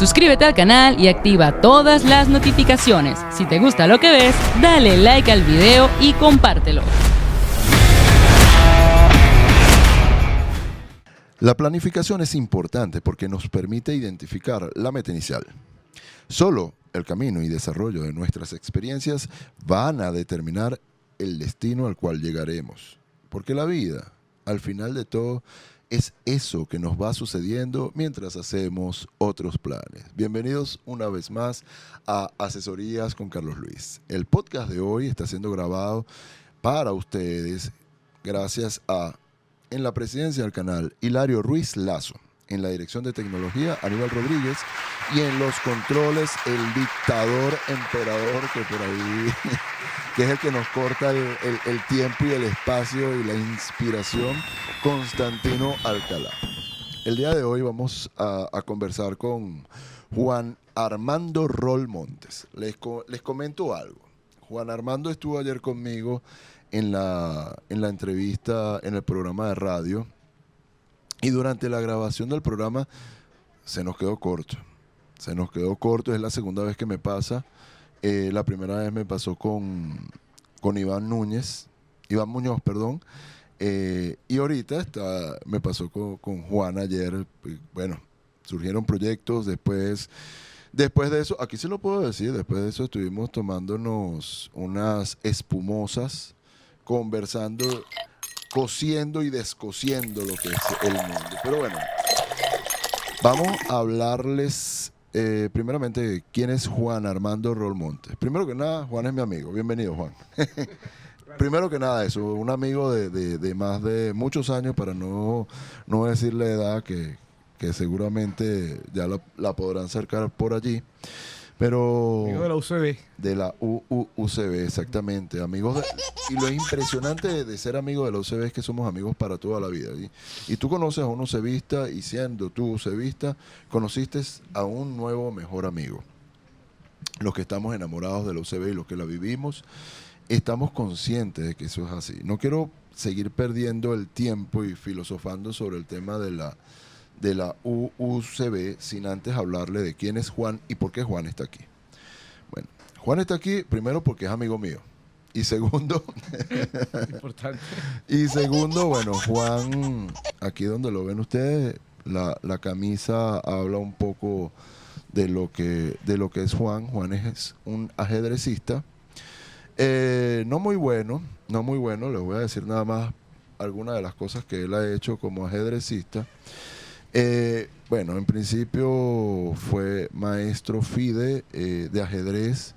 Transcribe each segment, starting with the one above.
Suscríbete al canal y activa todas las notificaciones. Si te gusta lo que ves, dale like al video y compártelo. La planificación es importante porque nos permite identificar la meta inicial. Solo el camino y desarrollo de nuestras experiencias van a determinar el destino al cual llegaremos. Porque la vida, al final de todo, es eso que nos va sucediendo mientras hacemos otros planes. Bienvenidos una vez más a Asesorías con Carlos Luis. El podcast de hoy está siendo grabado para ustedes gracias a, en la presidencia del canal, Hilario Ruiz Lazo, en la dirección de tecnología, Aníbal Rodríguez, y en los controles, el dictador emperador que por ahí, que es el que nos corta el tiempo y el espacio y la inspiración, Constantino Alcalá. El día de hoy vamos a conversar con Juan Armando Rol Montes. Les comento algo. Juan Armando estuvo ayer conmigo en la entrevista en el programa de radio, y durante la grabación del programa se nos quedó corto. Es la segunda vez que me pasa. La primera vez me pasó con Iván Muñoz, perdón. Y ahorita me pasó con Juan ayer. Bueno, surgieron proyectos. Después de eso, aquí se lo puedo decir, después de eso estuvimos tomándonos unas espumosas, conversando, cosiendo y descosiendo lo que es el mundo. Pero bueno, vamos a hablarles primeramente quién es Juan Armando Rol Montes. Primero que nada, Juan es mi amigo. Bienvenido, Juan. Primero que nada eso, un amigo de más de muchos años, para no decirle edad, que seguramente ya la podrán cercar por allí. Pero amigo de la UCB. De la UCB, exactamente. Y lo impresionante de ser amigo de la UCB es que somos amigos para toda la vida. Y tú conoces a un UCBista, y siendo tú UCBista, conociste a un nuevo mejor amigo. Los que estamos enamorados de la UCB y los que la vivimos, estamos conscientes de que eso es así. No quiero seguir perdiendo el tiempo y filosofando sobre el tema de la UCB sin antes hablarle de quién es Juan y por qué Juan está aquí. Bueno, Juan está aquí primero porque es amigo mío. Y segundo, importante. Y segundo, bueno, Juan, aquí donde lo ven ustedes, la camisa habla un poco de lo que es Juan. Juan es un ajedrecista. No muy bueno, les voy a decir nada más algunas de las cosas que él ha hecho como ajedrecista. Bueno, en principio fue maestro FIDE de ajedrez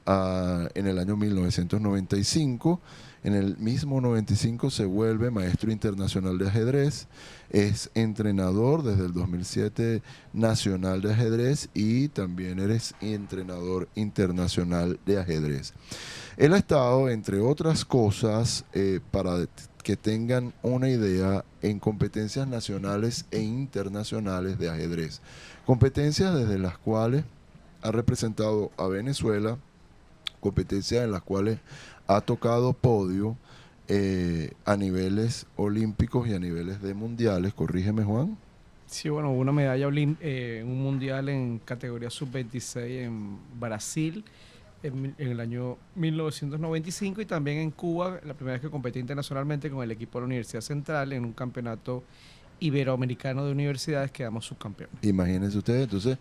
en el año 1995. En el mismo 95 se vuelve maestro internacional de ajedrez. Es entrenador desde el 2007 nacional de ajedrez, y también eres entrenador internacional de ajedrez. Él ha estado, entre otras cosas, para que tengan una idea, en competencias nacionales e internacionales de ajedrez. Competencias desde las cuales ha representado a Venezuela, competencias en las cuales ha tocado podio a niveles olímpicos y a niveles de mundiales. Corrígeme, Juan. Sí, bueno, hubo una medalla un mundial en categoría sub-26 en Brasil en el año 1995, y también en Cuba, la primera vez que competí internacionalmente con el equipo de la Universidad Central en un campeonato iberoamericano de universidades, quedamos subcampeones. Imagínense ustedes. Entonces,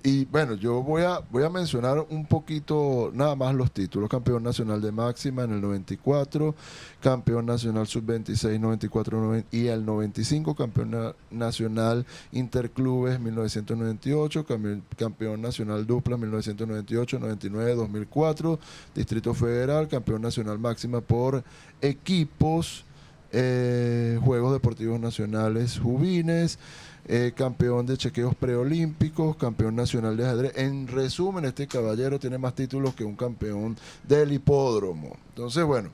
y bueno, yo voy a mencionar un poquito nada más los títulos. Campeón nacional de máxima en el 94, campeón nacional sub-26, 94, 90, y el 95, campeón nacional interclubes 1998, campeón nacional dupla 1998, 99, 2004, Distrito Federal, campeón nacional máxima por equipos, Juegos Deportivos Nacionales Juvines, campeón de chequeos preolímpicos, campeón nacional de ajedrez. En resumen, este caballero tiene más títulos que un campeón del hipódromo. Entonces, bueno,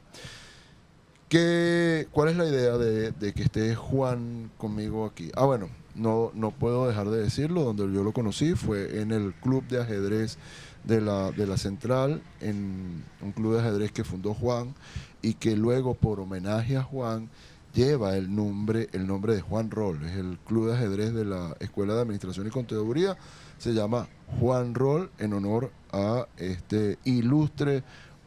¿cuál es la idea de que esté Juan conmigo aquí? Bueno, no puedo dejar de decirlo. Donde yo lo conocí fue en el club de ajedrez de la Central, en un club de ajedrez que fundó Juan, y que luego, por homenaje a Juan, lleva el nombre de Juan Roll. Es el club de ajedrez de la Escuela de Administración y Contaduría. Se llama Juan Roll en honor a este ilustre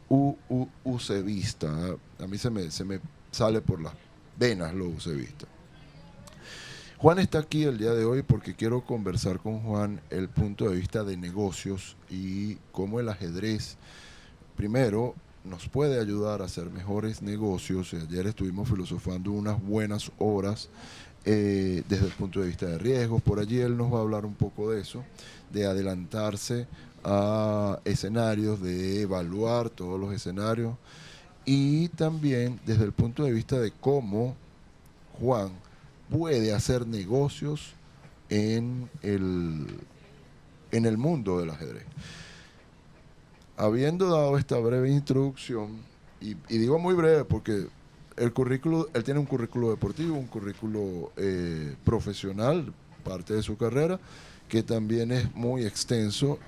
UCBista. A mí se me sale por las venas lo UCBista. Juan está aquí el día de hoy porque quiero conversar con Juan el punto de vista de negocios y cómo el ajedrez, primero, nos puede ayudar a hacer mejores negocios. Ayer estuvimos filosofando unas buenas horas desde el punto de vista de riesgos. Por allí él nos va a hablar un poco de eso, de adelantarse a escenarios, de evaluar todos los escenarios y también desde el punto de vista de cómo Juan puede hacer negocios en el mundo del ajedrez. Habiendo dado esta breve introducción, y digo muy breve porque él tiene un currículo deportivo, un currículo profesional, parte de su carrera, que también es muy extenso.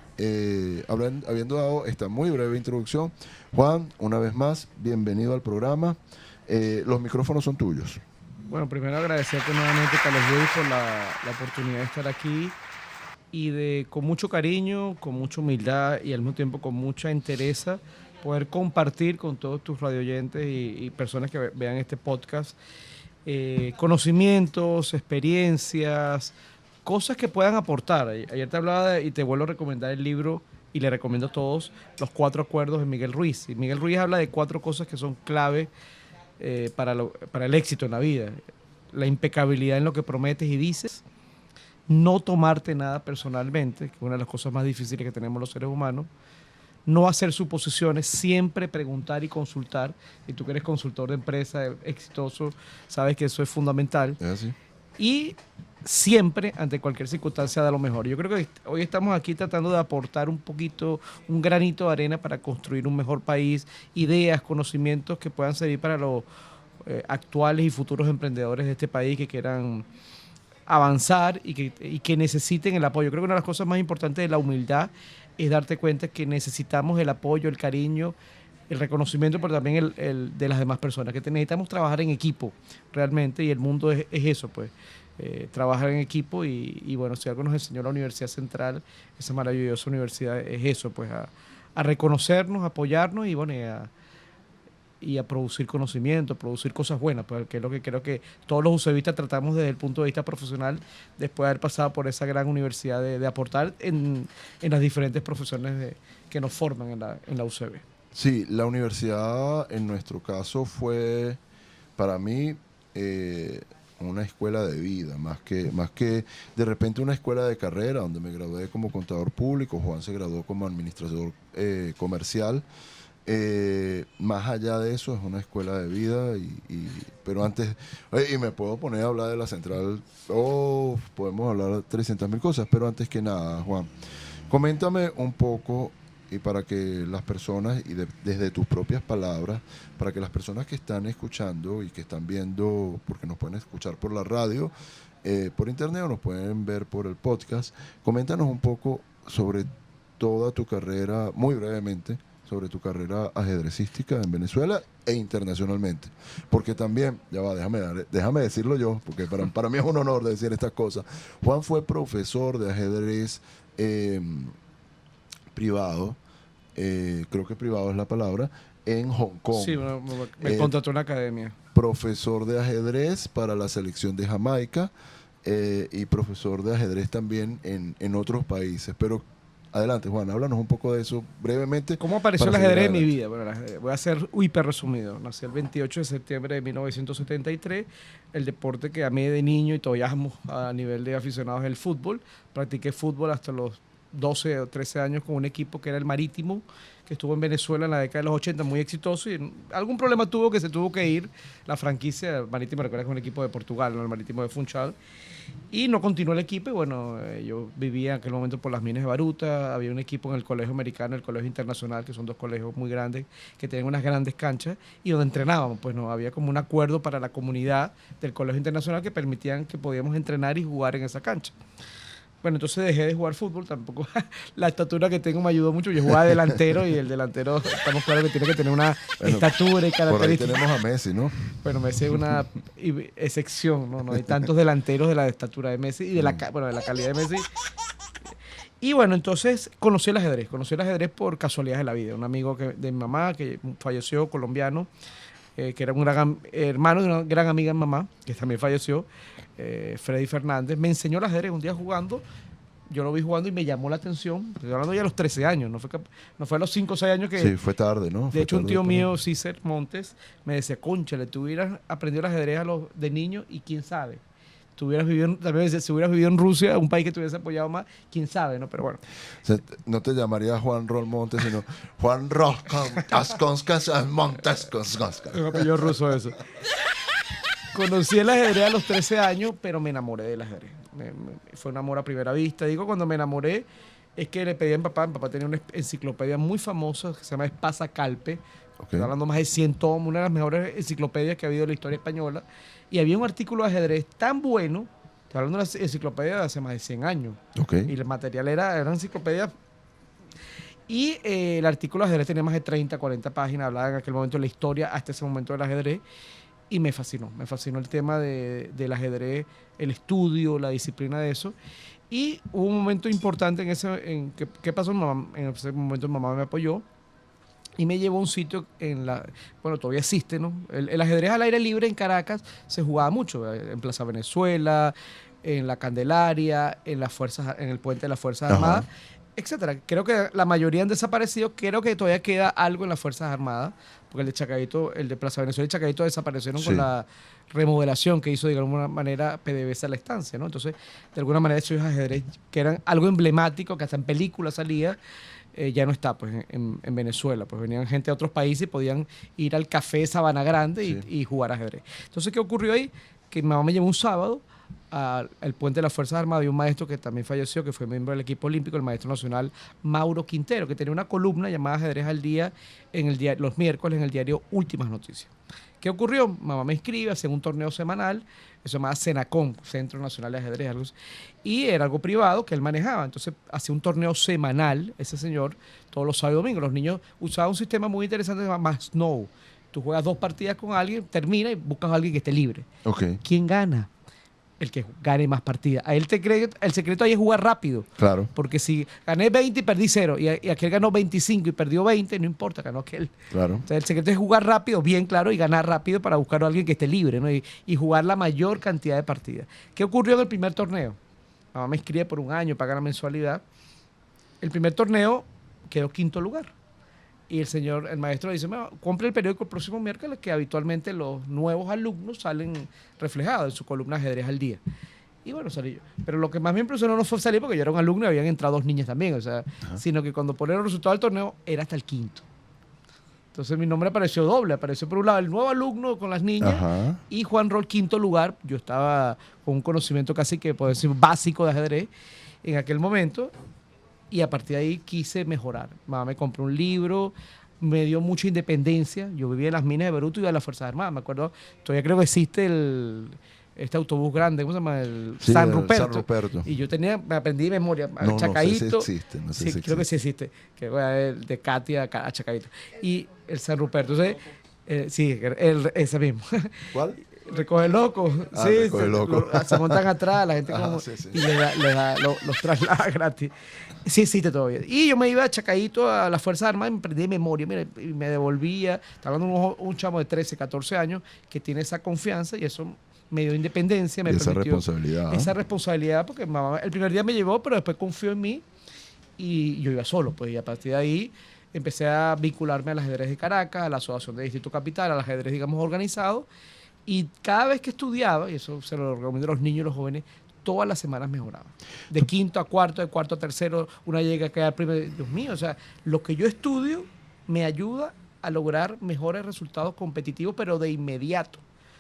Habiendo dado esta muy breve introducción, Juan, una vez más, bienvenido al programa. Los micrófonos son tuyos. Bueno, primero agradecerte nuevamente, Carlos Luis, por la oportunidad de estar aquí y con mucho cariño, con mucha humildad y al mismo tiempo con mucha entereza poder compartir con todos tus radioyentes y personas que vean este podcast conocimientos, experiencias, cosas que puedan aportar. Ayer te hablaba y te vuelvo a recomendar el libro y le recomiendo a todos Los 4 Acuerdos de Miguel Ruiz. Y Miguel Ruiz habla de 4 cosas que son clave para el éxito en la vida. La impecabilidad en lo que prometes y dices, no tomarte nada personalmente, que es una de las cosas más difíciles que tenemos los seres humanos, no hacer suposiciones, siempre preguntar y consultar, y tú que eres consultor de empresa exitoso, sabes que eso es fundamental. ¿Es así? Y siempre, ante cualquier circunstancia, da lo mejor. Yo creo que hoy estamos aquí tratando de aportar un poquito, un granito de arena para construir un mejor país, ideas, conocimientos que puedan servir para los actuales y futuros emprendedores de este país que quieran avanzar y que necesiten el apoyo. Creo que una de las cosas más importantes de la humildad es darte cuenta que necesitamos el apoyo, el cariño, el reconocimiento, pero también el de las demás personas, que necesitamos trabajar en equipo realmente, y el mundo es eso, pues, trabajar en equipo y bueno, si algo nos enseñó la Universidad Central, esa maravillosa universidad, es eso, pues, a reconocernos, a apoyarnos y bueno, y a producir conocimiento, producir cosas buenas, pues, que es lo que creo que todos los UCBistas tratamos desde el punto de vista profesional, después de haber pasado por esa gran universidad, de aportar en las diferentes profesiones que nos forman en la UCB. Sí, la universidad en nuestro caso fue para mí una escuela de vida, más que de repente una escuela de carrera, donde me gradué como contador público. Juan se graduó como administrador comercial. Más allá de eso, es una escuela de vida. Pero antes, y me puedo poner a hablar de la central, podemos hablar de 300.000 cosas, pero antes que nada, Juan, coméntame un poco, y para que las personas, desde tus propias palabras, para que las personas que están escuchando y que están viendo, porque nos pueden escuchar por la radio, por internet, o nos pueden ver por el podcast, coméntanos un poco sobre toda tu carrera, muy brevemente, sobre tu carrera ajedrecística en Venezuela e internacionalmente. Porque también, ya va, déjame decirlo yo, porque para mí es un honor decir estas cosas. Juan fue profesor de ajedrez privado, creo que privado es la palabra, en Hong Kong. Sí, me contrató una academia. Profesor de ajedrez para la selección de Jamaica y profesor de ajedrez también en otros países. Pero adelante, Juan, háblanos un poco de eso brevemente. ¿Cómo apareció el ajedrez en mi vida? Bueno, voy a ser hiper resumido. Nací el 28 de septiembre de 1973. El deporte que amé de niño y todavía amo a nivel de aficionados es el fútbol. Practiqué fútbol hasta los 12 o 13 años con un equipo que era el Marítimo, que estuvo en Venezuela en la década de los 80, muy exitoso, y algún problema tuvo que se tuvo que ir la franquicia. Marítimo, recuerda que es un equipo de Portugal, ¿no? El Marítimo de Funchal, y no continuó el equipo. Y bueno, yo vivía en aquel momento por las minas de Baruta, había un equipo en el Colegio Americano, el Colegio Internacional, que son 2 colegios muy grandes, que tienen unas grandes canchas, y donde entrenábamos, pues no, había como un acuerdo para la comunidad del Colegio Internacional que permitían que podíamos entrenar y jugar en esa cancha. Bueno, entonces dejé de jugar fútbol, tampoco la estatura que tengo me ayudó mucho. Yo jugaba delantero y el delantero, estamos claros que tiene que tener una estatura y Por ahí características. tenemos a Messi, ¿no? Bueno, Messi es una excepción, ¿no? No hay tantos delanteros de la estatura de Messi y de la calidad de Messi. Y bueno, entonces conocí el ajedrez. Conocí el ajedrez por casualidades de la vida. Un amigo de mi mamá que falleció, colombiano, que era un gran hermano de una gran amiga de mi mamá, que también falleció, Freddy Fernández, me enseñó el ajedrez un día jugando. Yo lo vi jugando y me llamó la atención. Estoy hablando ya a los 13 años, no fue a los 5 o 6 años que... Sí, fue tarde, ¿no? De hecho, un tío mío, Cícer Montes, me decía, cónchale, tú hubieras aprendido el ajedrez de niño y quién sabe. Tú hubieras vivido, también me decía, si hubieras vivido en Rusia, un país que te hubiese apoyado más, quién sabe, ¿no? Pero bueno. O sea, no te llamaría Juan Rol Montes, sino Juan Rol Montes. Es un apellido ruso eso. Conocí el ajedrez a los 13 años, pero me enamoré del ajedrez. Fue un amor a primera vista. Digo, cuando me enamoré, es que le pedí a mi papá tenía una enciclopedia muy famosa que se llama Espasa Calpe. Okay. Estoy hablando más de 100 tomos, una de las mejores enciclopedias que ha habido en la historia española. Y había un artículo de ajedrez tan bueno, estoy hablando de una enciclopedia de hace más de 100 años. Okay. Y el material era enciclopedia. Y el artículo de ajedrez tenía más de 30, 40 páginas, hablaba en aquel momento de la historia, hasta ese momento del ajedrez. Y me fascinó el tema del ajedrez, el estudio, la disciplina de eso. Y hubo un momento importante ¿qué pasó? En ese momento mi mamá me apoyó y me llevó a un sitio bueno, todavía existe, ¿no? El ajedrez al aire libre en Caracas se jugaba mucho, en Plaza Venezuela, en la Candelaria, en el Puente de las Fuerzas Armadas, etcétera. Creo que la mayoría han desaparecido, creo que todavía queda algo en las Fuerzas Armadas, porque el de Chacaito, el de Plaza Venezuela y Chacaito desaparecieron con la remodelación que hizo de alguna manera PDVSA la estancia, ¿no? Entonces, de alguna manera esos ajedrez, que eran algo emblemático, que hasta en películas salía, ya no está pues en Venezuela. Pues venían gente de otros países y podían ir al café Sabana Grande y jugar ajedrez. Entonces, ¿qué ocurrió ahí? Que mi mamá me llevó un sábado al Puente de las Fuerzas Armadas y un maestro que también falleció, que fue miembro del equipo olímpico, el maestro nacional Mauro Quintero, que tenía una columna llamada Ajedrez al Día los miércoles en el diario Últimas Noticias. ¿Qué ocurrió? Mamá me inscribe, hacía un torneo semanal, eso se llamaba Senacom, Centro Nacional de Ajedrez, algo así, y era algo privado que él manejaba. Entonces hacía un torneo semanal, ese señor, todos los sábados y domingos. Los niños usaban un sistema muy interesante que se llama Snow. Tú juegas 2 partidas con alguien, termina y buscas a alguien que esté libre. Okay. ¿Quién gana? El que gane más partidas. A él el secreto ahí es jugar rápido. Claro. Porque si gané 20 y perdí 0, y aquel ganó 25 y perdió 20, no importa, ganó aquel. Claro. O sea, el secreto es jugar rápido, bien claro, y ganar rápido para buscar a alguien que esté libre, ¿no? Y jugar la mayor cantidad de partidas. ¿Qué ocurrió en el primer torneo? Mamá me inscribe por un año, paga la mensualidad. El primer torneo quedó 5º lugar. Y el maestro dice, compre el periódico el próximo miércoles, que habitualmente los nuevos alumnos salen reflejados en su columna Ajedrez al Día. Y bueno, salí yo. Pero lo que más me impresionó no fue salir porque yo era un alumno y habían entrado 2 niñas también, o sea, sino que cuando ponieron los resultados del torneo era hasta el 5º. Entonces mi nombre apareció doble, apareció por un lado el nuevo alumno con las niñas y Juan Rol 5º lugar. Yo estaba con un conocimiento casi que puedo decir básico de ajedrez en aquel momento. Y a partir de ahí quise mejorar. Mamá me compró un libro, me dio mucha independencia. Yo vivía en las minas de Beruto y iba a las Fuerzas Armadas. Me acuerdo, todavía creo que existe este autobús grande, ¿cómo se llama? San Ruperto. Y yo me aprendí de memoria. Chacaito. No sé si existe. No sé si creo que sí existe. Que de Katia a Chacaito. Y el San Ruperto. Entonces, sí, ese mismo. ¿Cuál? Recoge loco. Recoge loco. Se montan atrás, la gente y le da los traslada gratis. Sí existe todavía. Y yo me iba a Chacaito a las Fuerzas Armadas y me aprendí de memoria. Mira, y me devolvía. Estaba hablando de un chamo de 13, 14 años que tiene esa confianza y eso me dio independencia. Me esa permitió responsabilidad. Esa responsabilidad porque mamá el primer día me llevó, pero después confió en mí y yo iba solo. Pues, y a partir de ahí empecé a vincularme al ajedrez de Caracas, a la Asociación de Distrito Capital, al ajedrez, digamos, organizado. Y cada vez que estudiaba, y eso se lo recomiendo a los niños y los jóvenes, todas las semanas mejoraba. De 5º a 4º, de 4º a 3º, una llega a quedar primero. Dios mío, o sea, lo que yo estudio me ayuda a lograr mejores resultados competitivos, pero de inmediato.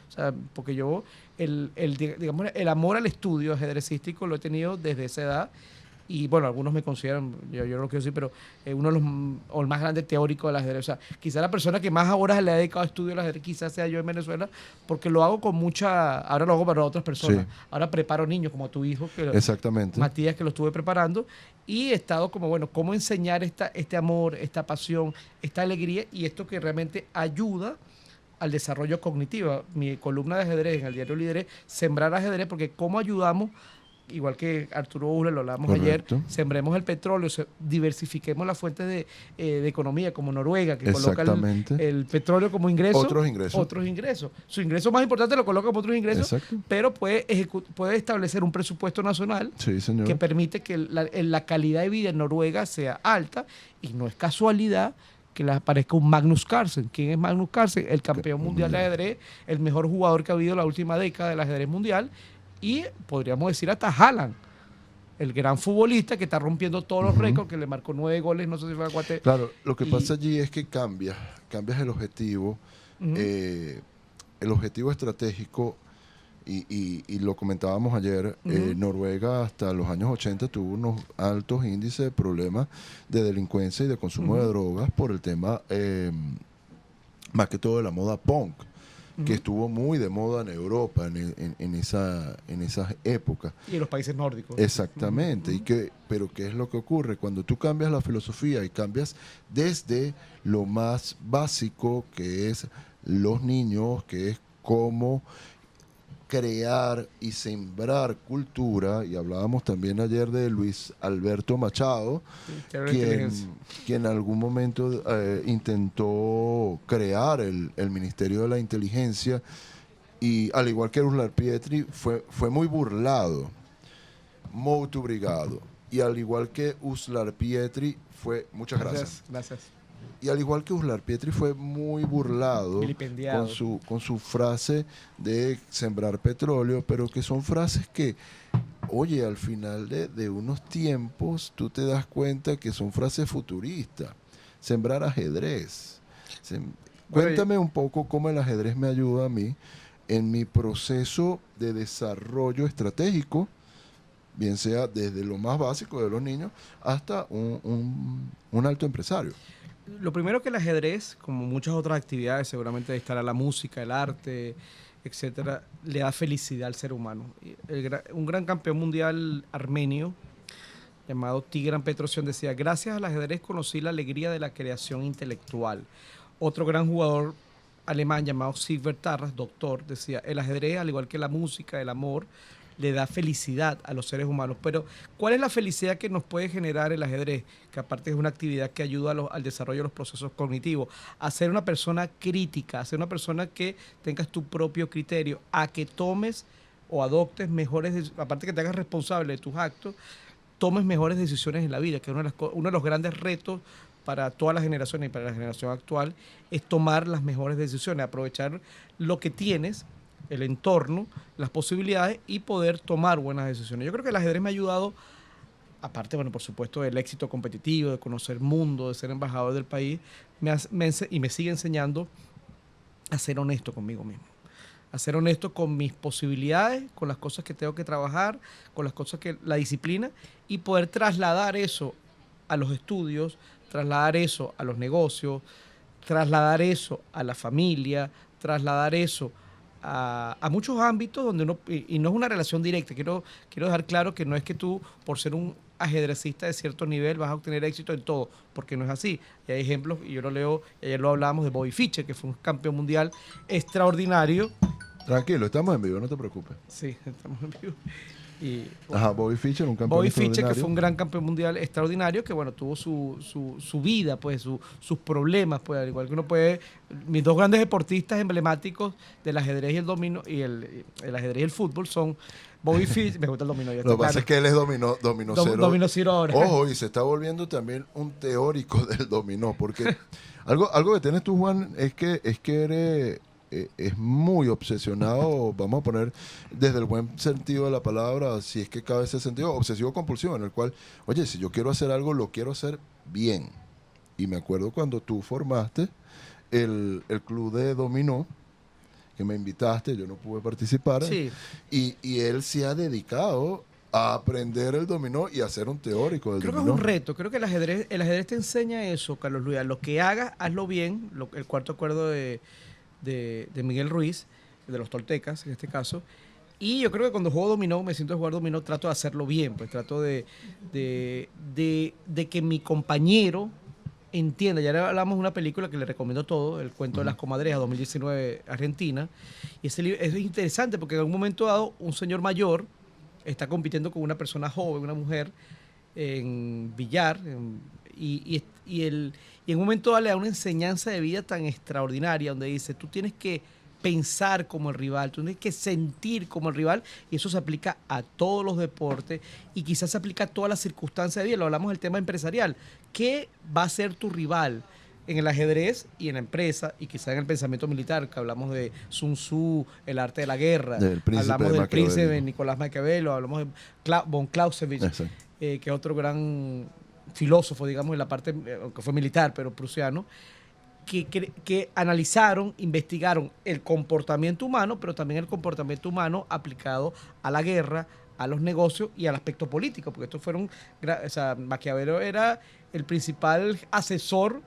O sea, porque yo, digamos, el amor al estudio ajedrecístico lo he tenido desde esa edad y bueno, algunos me consideran, yo no lo quiero decir, pero uno de los o el más grande teórico del ajedrez. O sea, quizá la persona que más horas le ha dedicado a estudio del ajedrez quizás sea yo en Venezuela, porque lo hago con mucha, ahora lo hago para otras personas. Sí. Ahora preparo niños como tu hijo, Exactamente. Matías, que lo estuve preparando, y he estado como, bueno, cómo enseñar este amor, esta pasión, esta alegría, y esto que realmente ayuda al desarrollo cognitivo. Mi columna de ajedrez en el diario Líder es Sembrar Ajedrez, porque cómo ayudamos, igual que Arturo Usler, lo hablamos Correcto. ayer, sembremos el petróleo, diversifiquemos las fuentes de economía, como Noruega, que coloca Exactamente. el petróleo como ingreso. Otros ingresos. Otros ingresos. Su ingreso más importante lo coloca como otros ingresos, Exacto. pero puede establecer un presupuesto nacional Sí, señor. que permite que la calidad de vida en Noruega sea alta, y no es casualidad que le aparezca un Magnus Carlsen. ¿Quién es Magnus Carlsen? El campeón mundial de ajedrez, el mejor jugador que ha habido en la última década del ajedrez mundial, y podríamos decir hasta Haaland, el gran futbolista que está rompiendo todos los récords, que le marcó 9 goles, no sé si fue a Guate. Claro, lo que Y- pasa allí es que cambias el objetivo, el objetivo estratégico, y lo comentábamos ayer, Noruega hasta los años 80 tuvo unos altos índices de problemas de delincuencia y de consumo de drogas por el tema, más que todo de la moda punk, que estuvo muy de moda en Europa en esas épocas. Y en los países nórdicos. Exactamente, pero ¿qué es lo que ocurre? Cuando tú cambias la filosofía y cambias desde lo más básico, que es los niños, que es cómo crear y sembrar cultura, y hablábamos también ayer de Luis Alberto Machado, quien en algún momento intentó crear el Ministerio de la Inteligencia, y al igual que Uslar Pietri fue muy burlado, molto obrigado, y al igual que Uslar Pietri muchas gracias. Gracias. Y al igual que Uslar Pietri fue muy burlado Vilipendiado. con su frase de sembrar petróleo, pero que son frases que, oye, al final de unos tiempos tú te das cuenta que son frases futuristas. Sembrar ajedrez. Cuéntame un poco cómo el ajedrez me ayuda a mí en mi proceso de desarrollo estratégico, bien sea desde lo más básico de los niños hasta un alto empresario. Lo primero, que el ajedrez, como muchas otras actividades, seguramente estará la música, el arte, etcétera, le da felicidad al ser humano. Un gran campeón mundial armenio llamado Tigran Petrosyan decía: gracias al ajedrez conocí la alegría de la creación intelectual. Otro gran jugador alemán llamado Siegbert Tarras, doctor, decía: el ajedrez, al igual que la música, el amor, le da felicidad a los seres humanos. Pero, ¿cuál es la felicidad que nos puede generar el ajedrez? Que aparte es una actividad que ayuda al desarrollo de los procesos cognitivos, a ser una persona crítica, a ser una persona que tengas tu propio criterio, a que tomes o adoptes mejores, aparte que te hagas responsable de tus actos, tomes mejores decisiones en la vida, que es uno de los grandes retos para todas las generaciones y para la generación actual, es tomar las mejores decisiones, aprovechar lo que tienes, el entorno, las posibilidades, y poder tomar buenas decisiones. Yo creo que el ajedrez me ha ayudado, aparte, bueno, por supuesto, del éxito competitivo, de conocer el mundo, de ser embajador del país, y me sigue enseñando a ser honesto conmigo mismo, a ser honesto con mis posibilidades, con las cosas que tengo que trabajar, con las cosas la disciplina, y poder trasladar eso a los estudios, trasladar eso a los negocios, trasladar eso a la familia, trasladar eso a muchos ámbitos donde uno, y no es una relación directa. Quiero dejar claro que no es que tú, por ser un ajedrecista de cierto nivel, vas a obtener éxito en todo, porque no es así. Y hay ejemplos, y yo lo leo, y ayer lo hablábamos de Bobby Fischer, que fue un campeón mundial extraordinario. Tranquilo, estamos en vivo, no te preocupes. Sí, estamos en vivo. Y, Ajá, Bobby Fischer, un campeón Bobby Fischer, que extraordinario. fue un gran campeón mundial extraordinario, que bueno, tuvo su vida, pues, sus problemas, pues, al igual que uno puede. Mis dos grandes deportistas emblemáticos del ajedrez y el dominó, y el ajedrez y el fútbol son Bobby Fischer. Me gusta el dominó. Lo que pasa es que él es dominó cero. Dominó cero ahora. Ojo, y se está volviendo también un teórico del dominó, porque algo que tienes tú, Juan, es que eres es muy obsesionado, vamos a poner desde el buen sentido de la palabra, si es que cabe ese sentido, obsesivo compulsivo, en el cual, oye, si yo quiero hacer algo, lo quiero hacer bien. Y me acuerdo cuando tú formaste el club de dominó, que me invitaste, yo no pude participar, Sí. y él se ha dedicado a aprender el dominó y a ser un teórico del Creo que es dominó. un reto. Creo que el ajedrez te enseña eso, Carlos Luis. Lo que hagas, hazlo bien. El cuarto acuerdo de Miguel Ruiz, de los toltecas en este caso. Y yo creo que cuando juego dominó, me siento a jugar dominó, trato de hacerlo bien. Pues trato de que mi compañero entienda. Ya hablamos de una película que le recomiendo todo, El cuento de las comadrejas, 2019, Argentina. Y ese libro es interesante porque en algún momento dado un señor mayor está compitiendo con una persona joven, una mujer, en billar, y en un momento dado le da una enseñanza de vida tan extraordinaria, donde dice, tú tienes que pensar como el rival, tú tienes que sentir como el rival, y eso se aplica a todos los deportes, y quizás se aplica a todas las circunstancias de vida. Lo hablamos del tema empresarial. ¿Qué va a ser tu rival en el ajedrez y en la empresa, y quizás en el pensamiento militar, que hablamos de Sun Tzu, el arte de la guerra, hablamos del príncipe Nicolás Maquiavelo, hablamos de von Clausewitz, que es otro gran filósofo, digamos, en la parte, que fue militar, pero prusiano, que analizaron, investigaron el comportamiento humano, pero también el comportamiento humano aplicado a la guerra, a los negocios y al aspecto político, porque estos fueron, o sea, Maquiavelo era el principal asesor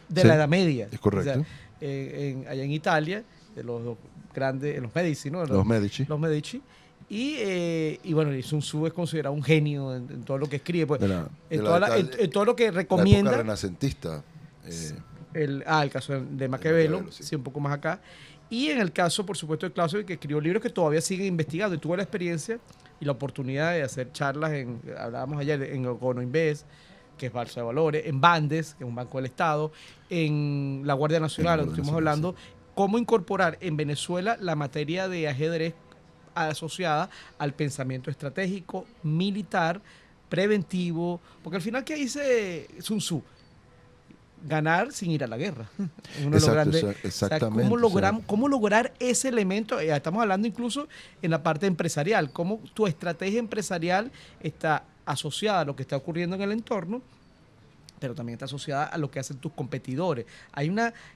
de la Edad Media. Es correcto. O sea, allá en Italia, de los grandes, los Medici, ¿no? Los Medici. Los Medici. Y bueno, Sun Tzu es considerado un genio en todo lo que escribe. Pues, en todo lo que recomienda. La época renacentista. El caso de Maquiavelo, sí, un poco más acá. Y en el caso, por supuesto, de Clausewitz, que escribió libros que todavía siguen investigando. Y tuve la experiencia y la oportunidad de hacer charlas, hablábamos ayer, en Econoinvest, que es Bolsa de Valores, en Bandes, que es un banco del Estado, en la Guardia Nacional, donde estuvimos hablando, cómo incorporar en Venezuela la materia de ajedrez asociada al pensamiento estratégico, militar, preventivo, porque al final, ¿qué dice Sun Tzu? Ganar sin ir a la guerra. Exactamente. O sea, ¿cómo lograr ese elemento? Estamos hablando incluso en la parte empresarial, cómo tu estrategia empresarial está asociada a lo que está ocurriendo en el entorno, pero también está asociada a lo que hacen tus competidores.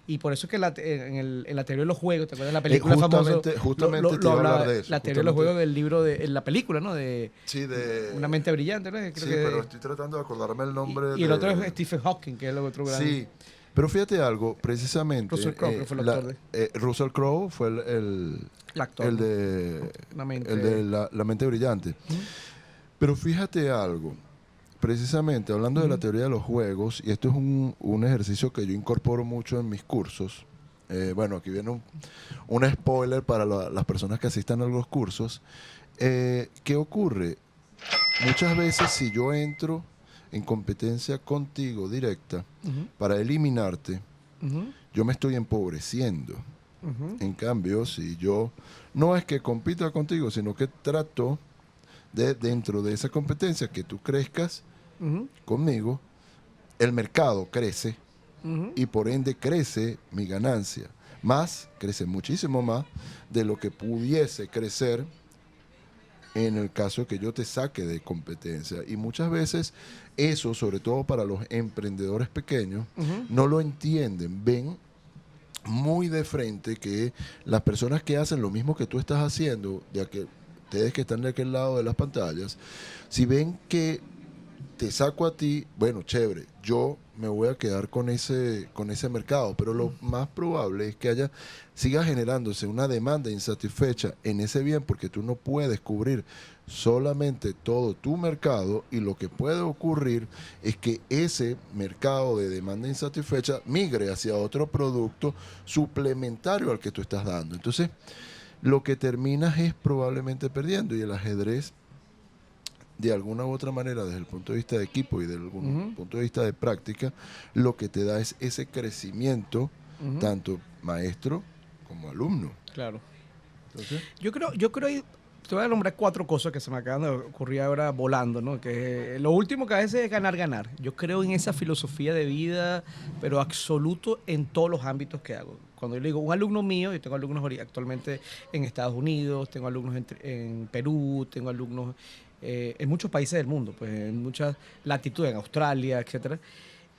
Y por eso es que en la teoría de los juegos, ¿te acuerdas de la película famosa? Justamente te iba a hablar de eso. La teoría de los juegos del libro, en la película, ¿no? Sí, de Una mente brillante, ¿no? pero estoy tratando de acordarme el nombre. Y el otro es Stephen Hawking, que es el otro gran... Sí, pero fíjate algo, precisamente... Russell Crowe, que fue el actor Russell Crowe fue el actor, el de la mente brillante. Pero fíjate algo, precisamente hablando de la teoría de los juegos, y esto es un ejercicio que yo incorporo mucho en mis cursos. Bueno, aquí viene un spoiler para las personas que asistan a los cursos. ¿Qué ocurre? Muchas veces si yo entro en competencia contigo directa para eliminarte, yo me estoy empobreciendo. En cambio, si yo no es que compita contigo, sino que trato de, dentro de esa competencia, que tú crezcas conmigo, el mercado crece y por ende crece mi ganancia. Crece muchísimo más de lo que pudiese crecer en el caso que yo te saque de competencia. Y muchas veces eso, sobre todo para los emprendedores pequeños, no lo entienden. Ven muy de frente que las personas que hacen lo mismo que tú estás haciendo, ya que ustedes que están de aquel lado de las pantallas, si ven que te saco a ti, bueno, chévere, yo me voy a quedar con ese mercado, pero lo más probable es que siga generándose una demanda insatisfecha en ese bien, porque tú no puedes cubrir solamente todo tu mercado, y lo que puede ocurrir es que ese mercado de demanda insatisfecha migre hacia otro producto suplementario al que tú estás dando. Entonces, lo que terminas es probablemente perdiendo, y el ajedrez, de alguna u otra manera, desde el punto de vista de equipo y desde algún punto de vista de práctica, lo que te da es ese crecimiento, tanto maestro como alumno. Claro. Entonces, yo creo ahí, te voy a nombrar 4 cosas que se me acaban de ocurrir ahora volando, ¿no? Que lo último que a veces es ganar. Yo creo en esa filosofía de vida, pero absoluto en todos los ámbitos que hago. Cuando yo le digo un alumno mío, yo tengo alumnos actualmente en Estados Unidos, tengo alumnos en Perú, tengo alumnos en muchos países del mundo, pues en muchas latitudes, en Australia, etcétera.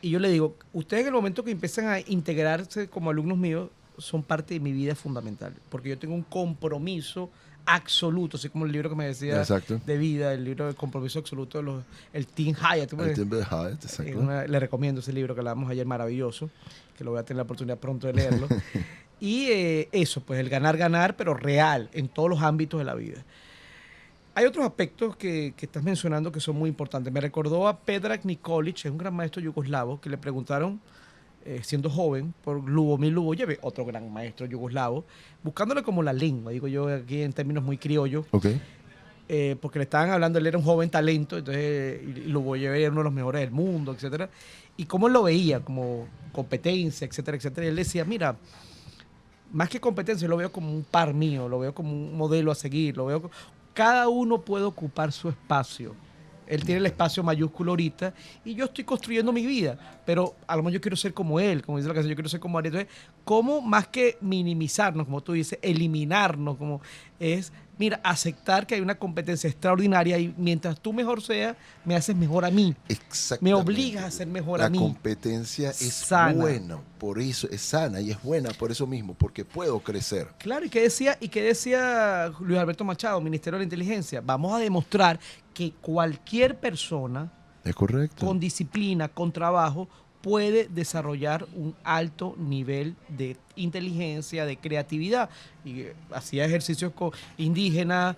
Y yo le digo, ustedes en el momento que empiezan a integrarse como alumnos míos, son parte de mi vida fundamental, porque yo tengo un compromiso absoluto, así como el libro que me decía Exacto. de vida, el libro de compromiso absoluto, el Tim Hyatt. El tiempo de Hyatt, exacto. Le recomiendo ese libro que hablamos ayer, maravilloso, que lo voy a tener la oportunidad pronto de leerlo. Y eso, pues el ganar, pero real, en todos los ámbitos de la vida. Hay otros aspectos que estás mencionando que son muy importantes. Me recordó a Predrag Nikolic, es un gran maestro yugoslavo, que le preguntaron, siendo joven, por Lubomir Lubojević, otro gran maestro yugoslavo, buscándole como la lengua, digo yo aquí en términos muy criollos, Okay. porque le estaban hablando, él era un joven talento, entonces y Lubojević era uno de los mejores del mundo, etcétera, y cómo él lo veía como competencia, etcétera, etcétera. Y él decía, mira, más que competencia, lo veo como un par mío, lo veo como un modelo a seguir, lo veo cada uno puede ocupar su espacio. Él tiene el espacio mayúsculo ahorita y yo estoy construyendo mi vida, pero a lo mejor yo quiero ser como él, como dice la canción, yo quiero ser como Ariel. Entonces, ¿cómo más que minimizarnos, como tú dices, eliminarnos, como es, mira, aceptar que hay una competencia extraordinaria y mientras tú mejor seas, me haces mejor a mí. Exactamente. Me obligas a ser mejor a mí. La competencia es sana. buena, por eso es sana y es buena por eso mismo, porque puedo crecer. Claro, ¿y qué decía Luis Alberto Machado, Ministerio de la Inteligencia? Vamos a demostrar que cualquier persona Es correcto. con disciplina, con trabajo, puede desarrollar un alto nivel de inteligencia, de creatividad. Y hacía ejercicios indígenas,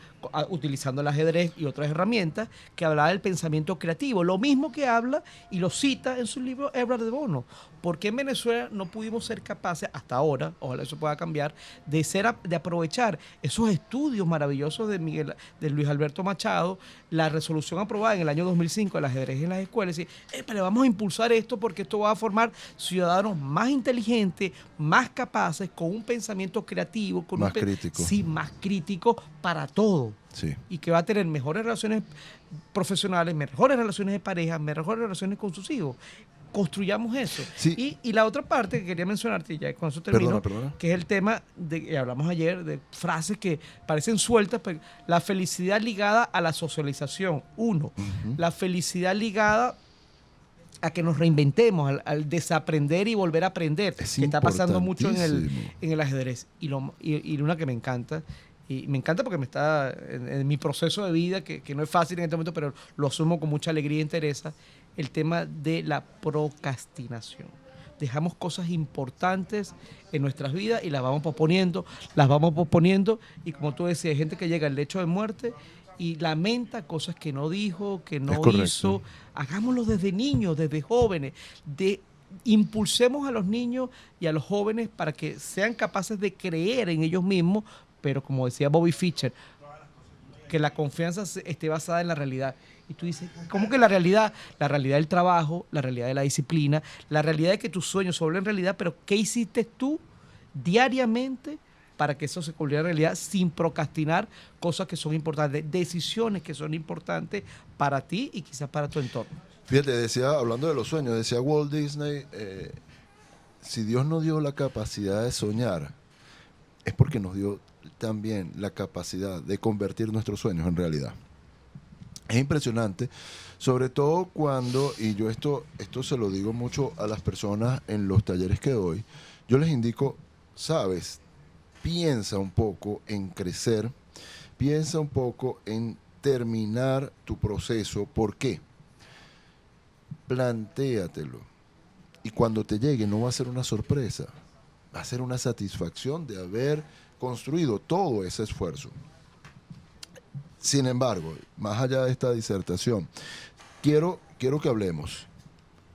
utilizando el ajedrez y otras herramientas, que hablaba del pensamiento creativo. Lo mismo que habla y lo cita en su libro Ebrard de Bono. ¿Por qué en Venezuela no pudimos ser capaces, hasta ahora, ojalá eso pueda cambiar, de aprovechar esos estudios maravillosos de Luis Alberto Machado, la resolución aprobada en el año 2005 del ajedrez en las escuelas? Y decir, pero vamos a impulsar esto porque esto va a formar ciudadanos más inteligentes, más capaces, con un pensamiento creativo, con más crítico. Sí, más crítico para todo. Sí. Y que va a tener mejores relaciones profesionales, mejores relaciones de pareja, mejores relaciones con sus hijos. Construyamos eso. Sí. Y la otra parte que quería mencionarte, ya con eso termino, Perdona. que es el tema que hablamos ayer, de frases que parecen sueltas, pero la felicidad ligada a la socialización, uno. La felicidad ligada a que nos reinventemos, al desaprender y volver a aprender, Es que está pasando mucho en importantísimo. el ajedrez. Y una que me encanta, y me encanta porque me está en mi proceso de vida, que no es fácil en este momento, pero lo asumo con mucha alegría e interés, el tema de la procrastinación. Dejamos cosas importantes en nuestras vidas y las vamos posponiendo, y como tú decías, hay gente que llega al lecho de muerte y lamenta cosas que no dijo, que no hizo. Hagámoslo desde niños, desde jóvenes, impulsemos a los niños y a los jóvenes para que sean capaces de creer en ellos mismos, pero como decía Bobby Fischer, que la confianza esté basada en la realidad. Y tú dices, ¿cómo que la realidad? La realidad del trabajo, la realidad de la disciplina, la realidad de que tus sueños se vuelven realidad, pero ¿qué hiciste tú diariamente para que eso se convierta en realidad sin procrastinar cosas que son importantes, decisiones que son importantes para ti y quizás para tu entorno? Fíjate, hablando de los sueños, decía Walt Disney, si Dios nos dio la capacidad de soñar, es porque nos dio también la capacidad de convertir nuestros sueños en realidad. Es impresionante, sobre todo cuando, y yo esto se lo digo mucho a las personas en los talleres que doy, yo les indico, sabes, piensa un poco en crecer, piensa un poco en terminar tu proceso. ¿Por qué? Plantéatelo. Y cuando te llegue no va a ser una sorpresa, va a ser una satisfacción de haber construido todo ese esfuerzo. Sin embargo, más allá de esta disertación, quiero que hablemos.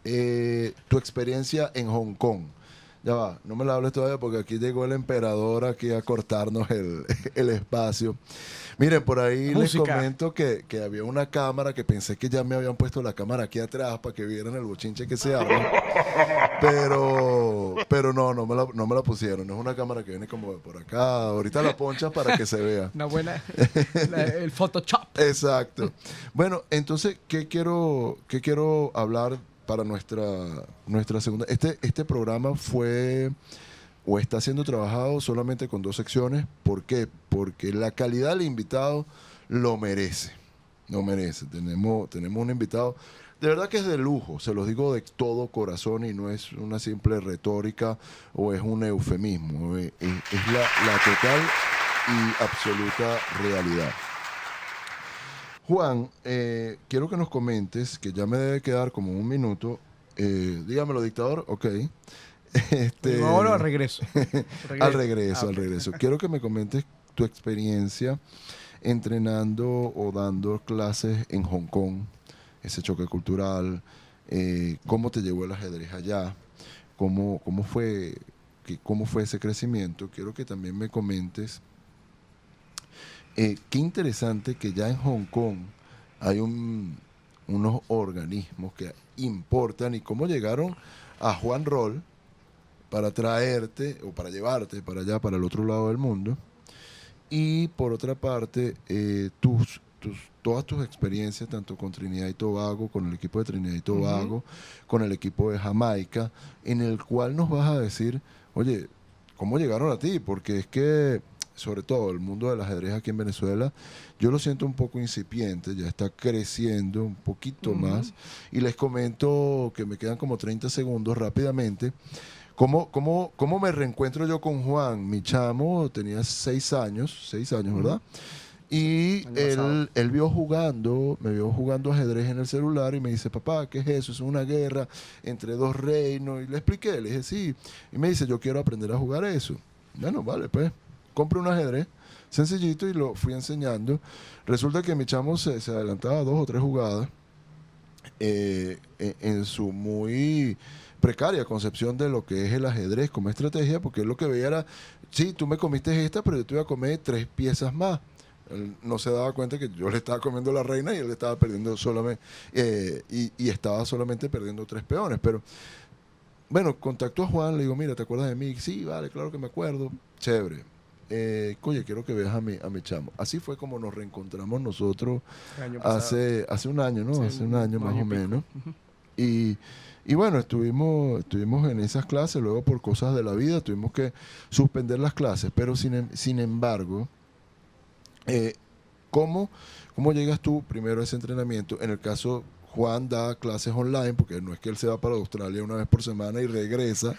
Tu experiencia en Hong Kong. Ya va, no me la hables todavía porque aquí llegó el emperador aquí a cortarnos el espacio. Miren, por ahí les comento que había una cámara que pensé que ya me habían puesto la cámara aquí atrás para que vieran el bochinche que se arma. Pero no me la pusieron. No es una cámara que viene como por acá. Ahorita la ponchas para que se vea. Una buena, el Photoshop. Exacto. Bueno, entonces, ¿qué quiero hablar para nuestra segunda? Este programa fue o está siendo trabajado solamente con 2 secciones. ¿Por qué? Porque la calidad del invitado lo merece. Lo merece. Tenemos un invitado, de verdad que es de lujo, se los digo de todo corazón y no es una simple retórica o es un eufemismo. Es la total y absoluta realidad. Juan, quiero que nos comentes, que ya me debe quedar como un minuto. Dígamelo, dictador. Ok. Ahora regreso. Al regreso. Quiero que me comentes tu experiencia entrenando o dando clases en Hong Kong, ese choque cultural, cómo te llevó el ajedrez allá, cómo fue ese crecimiento. Quiero que también me comentes qué interesante que ya en Hong Kong hay unos organismos que importan y cómo llegaron a Juan Roll para traerte o para llevarte para allá, para el otro lado del mundo. Y por otra parte, todas tus experiencias, tanto con Trinidad y Tobago, con el equipo de Trinidad y Tobago, con el equipo de Jamaica, en el cual nos vas a decir, oye, ¿cómo llegaron a ti? Porque es que, sobre todo, el mundo del ajedrez aquí en Venezuela, yo lo siento un poco incipiente, ya está creciendo un poquito más. Y les comento que me quedan como 30 segundos rápidamente. ¿Cómo me reencuentro yo con Juan? Mi chamo tenía 6 años, ¿verdad? Y él me vio jugando ajedrez en el celular y me dice, papá, ¿qué es eso? Es una guerra entre dos reinos. Y le expliqué, le dije, sí. Y me dice, yo quiero aprender a jugar eso. Bueno, vale, pues, compré un ajedrez sencillito y lo fui enseñando. Resulta que mi chamo se adelantaba 2 o 3 jugadas en su muy precaria concepción de lo que es el ajedrez como estrategia, porque él lo que veía era, sí, tú me comiste esta, pero yo te voy a comer 3 piezas más. Él no se daba cuenta que yo le estaba comiendo la reina y él estaba perdiendo solamente, y estaba solamente perdiendo 3 peones. Pero, bueno, contactó a Juan, le digo, mira, ¿te acuerdas de mí? Sí, vale, claro que me acuerdo. Chévere. Oye, quiero que veas a mi chamo. Así fue como nos reencontramos nosotros hace un año, ¿no? Hace un año más o menos. Y bueno, estuvimos en esas clases, luego por cosas de la vida tuvimos que suspender las clases, pero sin embargo, ¿cómo llegas tú primero a ese entrenamiento? En el caso, Juan da clases online, porque no es que él se va para Australia una vez por semana y regresa.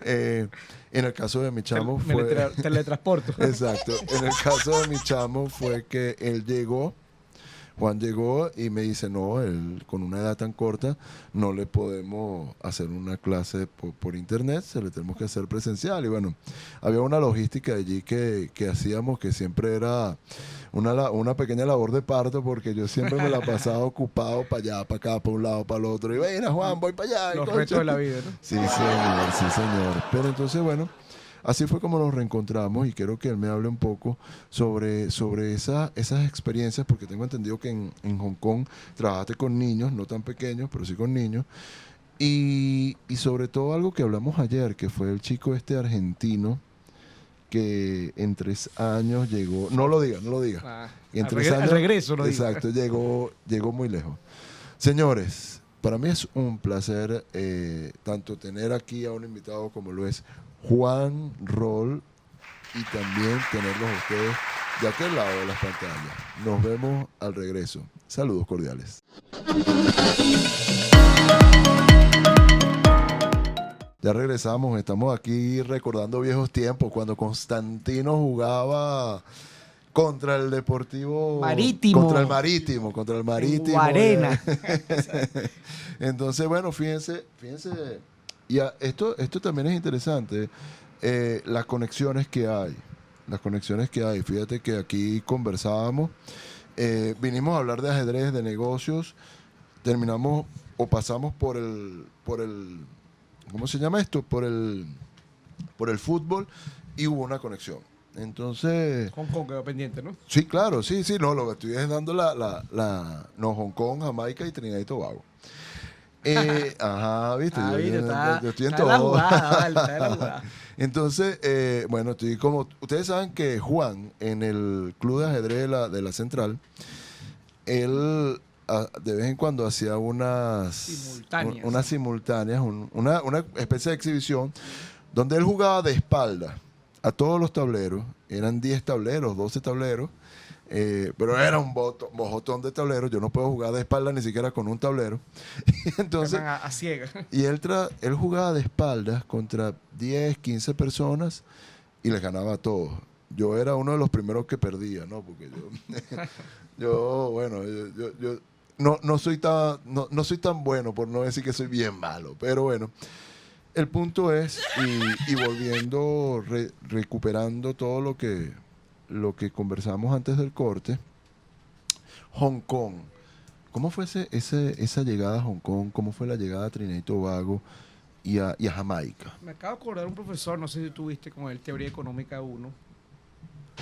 En el caso de mi chamo fue... Teletransporto. Exacto. En el caso de mi chamo fue que Juan llegó y me dice, no, él con una edad tan corta no le podemos hacer una clase por internet, se le tenemos que hacer presencial. Y bueno, había una logística allí que hacíamos que siempre era una pequeña labor de parto, porque yo siempre me la pasaba ocupado para allá, para acá, para un lado, para el otro. Y venga, Juan, voy para allá. Los retos de la vida, ¿no? Sí, señor. Pero entonces, bueno, así fue como nos reencontramos y quiero que él me hable un poco sobre esas experiencias, porque tengo entendido que en Hong Kong trabajaste con niños, no tan pequeños, pero sí con niños. Y sobre todo algo que hablamos ayer, que fue el chico argentino que en 3 años llegó, no lo diga. En 3 años, al regreso, no diga. exacto, llegó muy lejos. Señores, para mí es un placer tanto tener aquí a un invitado como lo es Juan Roll y también tenerlos a ustedes de aquel lado de las pantallas. Nos vemos al regreso. Saludos cordiales. Ya regresamos, estamos aquí recordando viejos tiempos cuando Constantino jugaba contra el Deportivo Marítimo. Contra el Marítimo. Guarena. Entonces, bueno, fíjense, y esto también es interesante, las conexiones que hay. Fíjate que aquí conversábamos, vinimos a hablar de ajedrez, de negocios, terminamos o pasamos por el ¿cómo se llama esto? Por el fútbol, y hubo una conexión. Entonces... Hong Kong quedó pendiente, ¿no? Sí, claro, sí, no, lo que estoy es dando no, Hong Kong, Jamaica y Trinidad y Tobago. Ajá, viste, yo estoy en todo. Está la jugada. Entonces, bueno, estoy como... Ustedes saben que Juan, en el club de ajedrez de la Central, él de vez en cuando hacía unas simultáneas, una especie de exhibición donde él jugaba de espalda a todos los tableros. Eran 10 tableros, 12 tableros, pero era un bojotón de tableros. Yo no puedo jugar de espalda ni siquiera con un tablero. Entonces, a ciegas. Y él jugaba de espaldas contra 10, 15 personas y les ganaba a todos. yo era uno de los primeros que perdía, ¿no? Porque yo no soy tan bueno, por no decir que soy bien malo, pero bueno. El punto es, y volviendo, recuperando todo lo que conversamos antes del corte, Hong Kong. ¿Cómo fue esa llegada a Hong Kong? ¿Cómo fue la llegada a Trinidad y Tobago y a Jamaica? Me acabo de acordar un profesor, no sé si tuviste con él, Teoría Económica 1,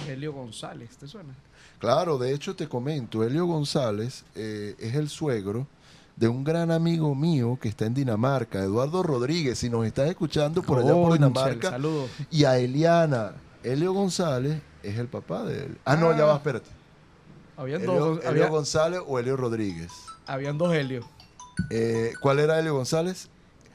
Helio González, ¿te suena? Claro, de hecho te comento, Helio González es el suegro de un gran amigo mío que está en Dinamarca, Eduardo Rodríguez, si nos estás escuchando por allá por Dinamarca. Saludos. Y a Eliana. Helio González es el papá de él. No, ya va, espérate. Helio González o Helio Rodríguez. Habían dos Helios. ¿Cuál era Helio González?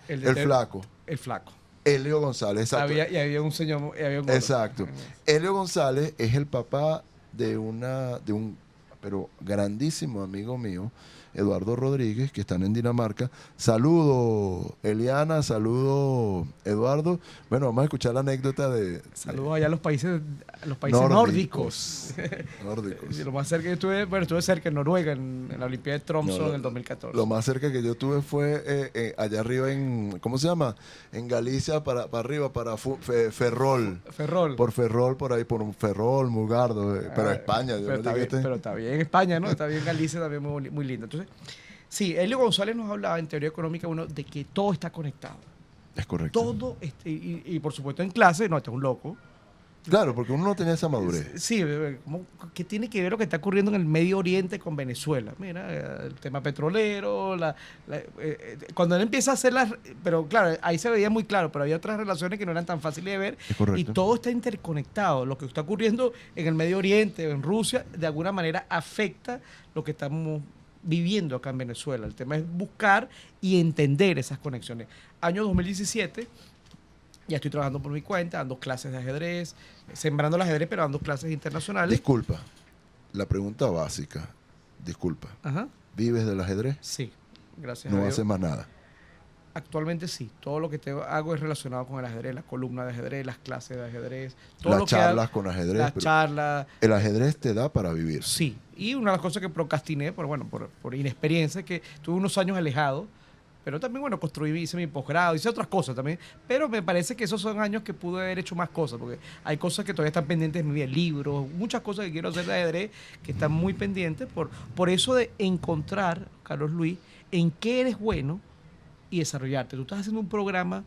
El flaco. El flaco. Helio González, exacto. Había un señor. Había un gordo. Exacto. Helio González es el papá de un pero grandísimo amigo mío, Eduardo Rodríguez, que están en Dinamarca. Saludo, Eliana, saludo, Eduardo. Bueno, vamos a escuchar la anécdota de... Saludos allá a los países nórdicos. Nórdicos. Sí, lo más cerca que estuve cerca en Noruega, en la Olimpiada de Tromsø en el 2014. Lo más cerca que yo tuve fue allá arriba en, ¿cómo se llama? En Galicia, para arriba, para Ferrol. Ferrol. Por Ferrol, por ahí, por Ferrol, Mugardo, pero España. Pero está bien España, ¿no? Está bien Galicia, también muy lindo. Entonces, sí, Helio González nos hablaba en Teoría Económica 1 de que todo está conectado. Es correcto. Todo, y por supuesto en clase, no, este es un loco. Claro, porque uno no tenía esa madurez. Sí, ¿qué tiene que ver lo que está ocurriendo en el Medio Oriente con Venezuela? Mira, el tema petrolero, cuando él empieza a hacer pero claro, ahí se veía muy claro, pero había otras relaciones que no eran tan fáciles de ver. Es correcto. Y todo está interconectado. Lo que está ocurriendo en el Medio Oriente, en Rusia, de alguna manera afecta lo que estamos viviendo acá en Venezuela. El tema es buscar y entender esas conexiones. Año 2017... Ya estoy trabajando por mi cuenta, dando clases de ajedrez, sembrando el ajedrez, pero dando clases internacionales. Disculpa, la pregunta básica. Disculpa. Ajá. ¿Vives del ajedrez? Sí, gracias a No Dios. haces más nada. Actualmente sí. Todo lo que hago es relacionado con el ajedrez, la columna de ajedrez, las clases de ajedrez. Todo Las lo que charlas hago, con ajedrez. las charlas. El ajedrez te da para vivir. Sí. Y una de las cosas que procrastiné, por inexperiencia, es que tuve unos años alejado. Pero también, hice mi posgrado, hice otras cosas también. Pero me parece que esos son años que pude haber hecho más cosas, porque hay cosas que todavía están pendientes de mi vida, libros, muchas cosas que quiero hacer de ajedrez que están muy pendientes por eso de encontrar, Carlos Luis, en qué eres bueno y desarrollarte. Tú estás haciendo un programa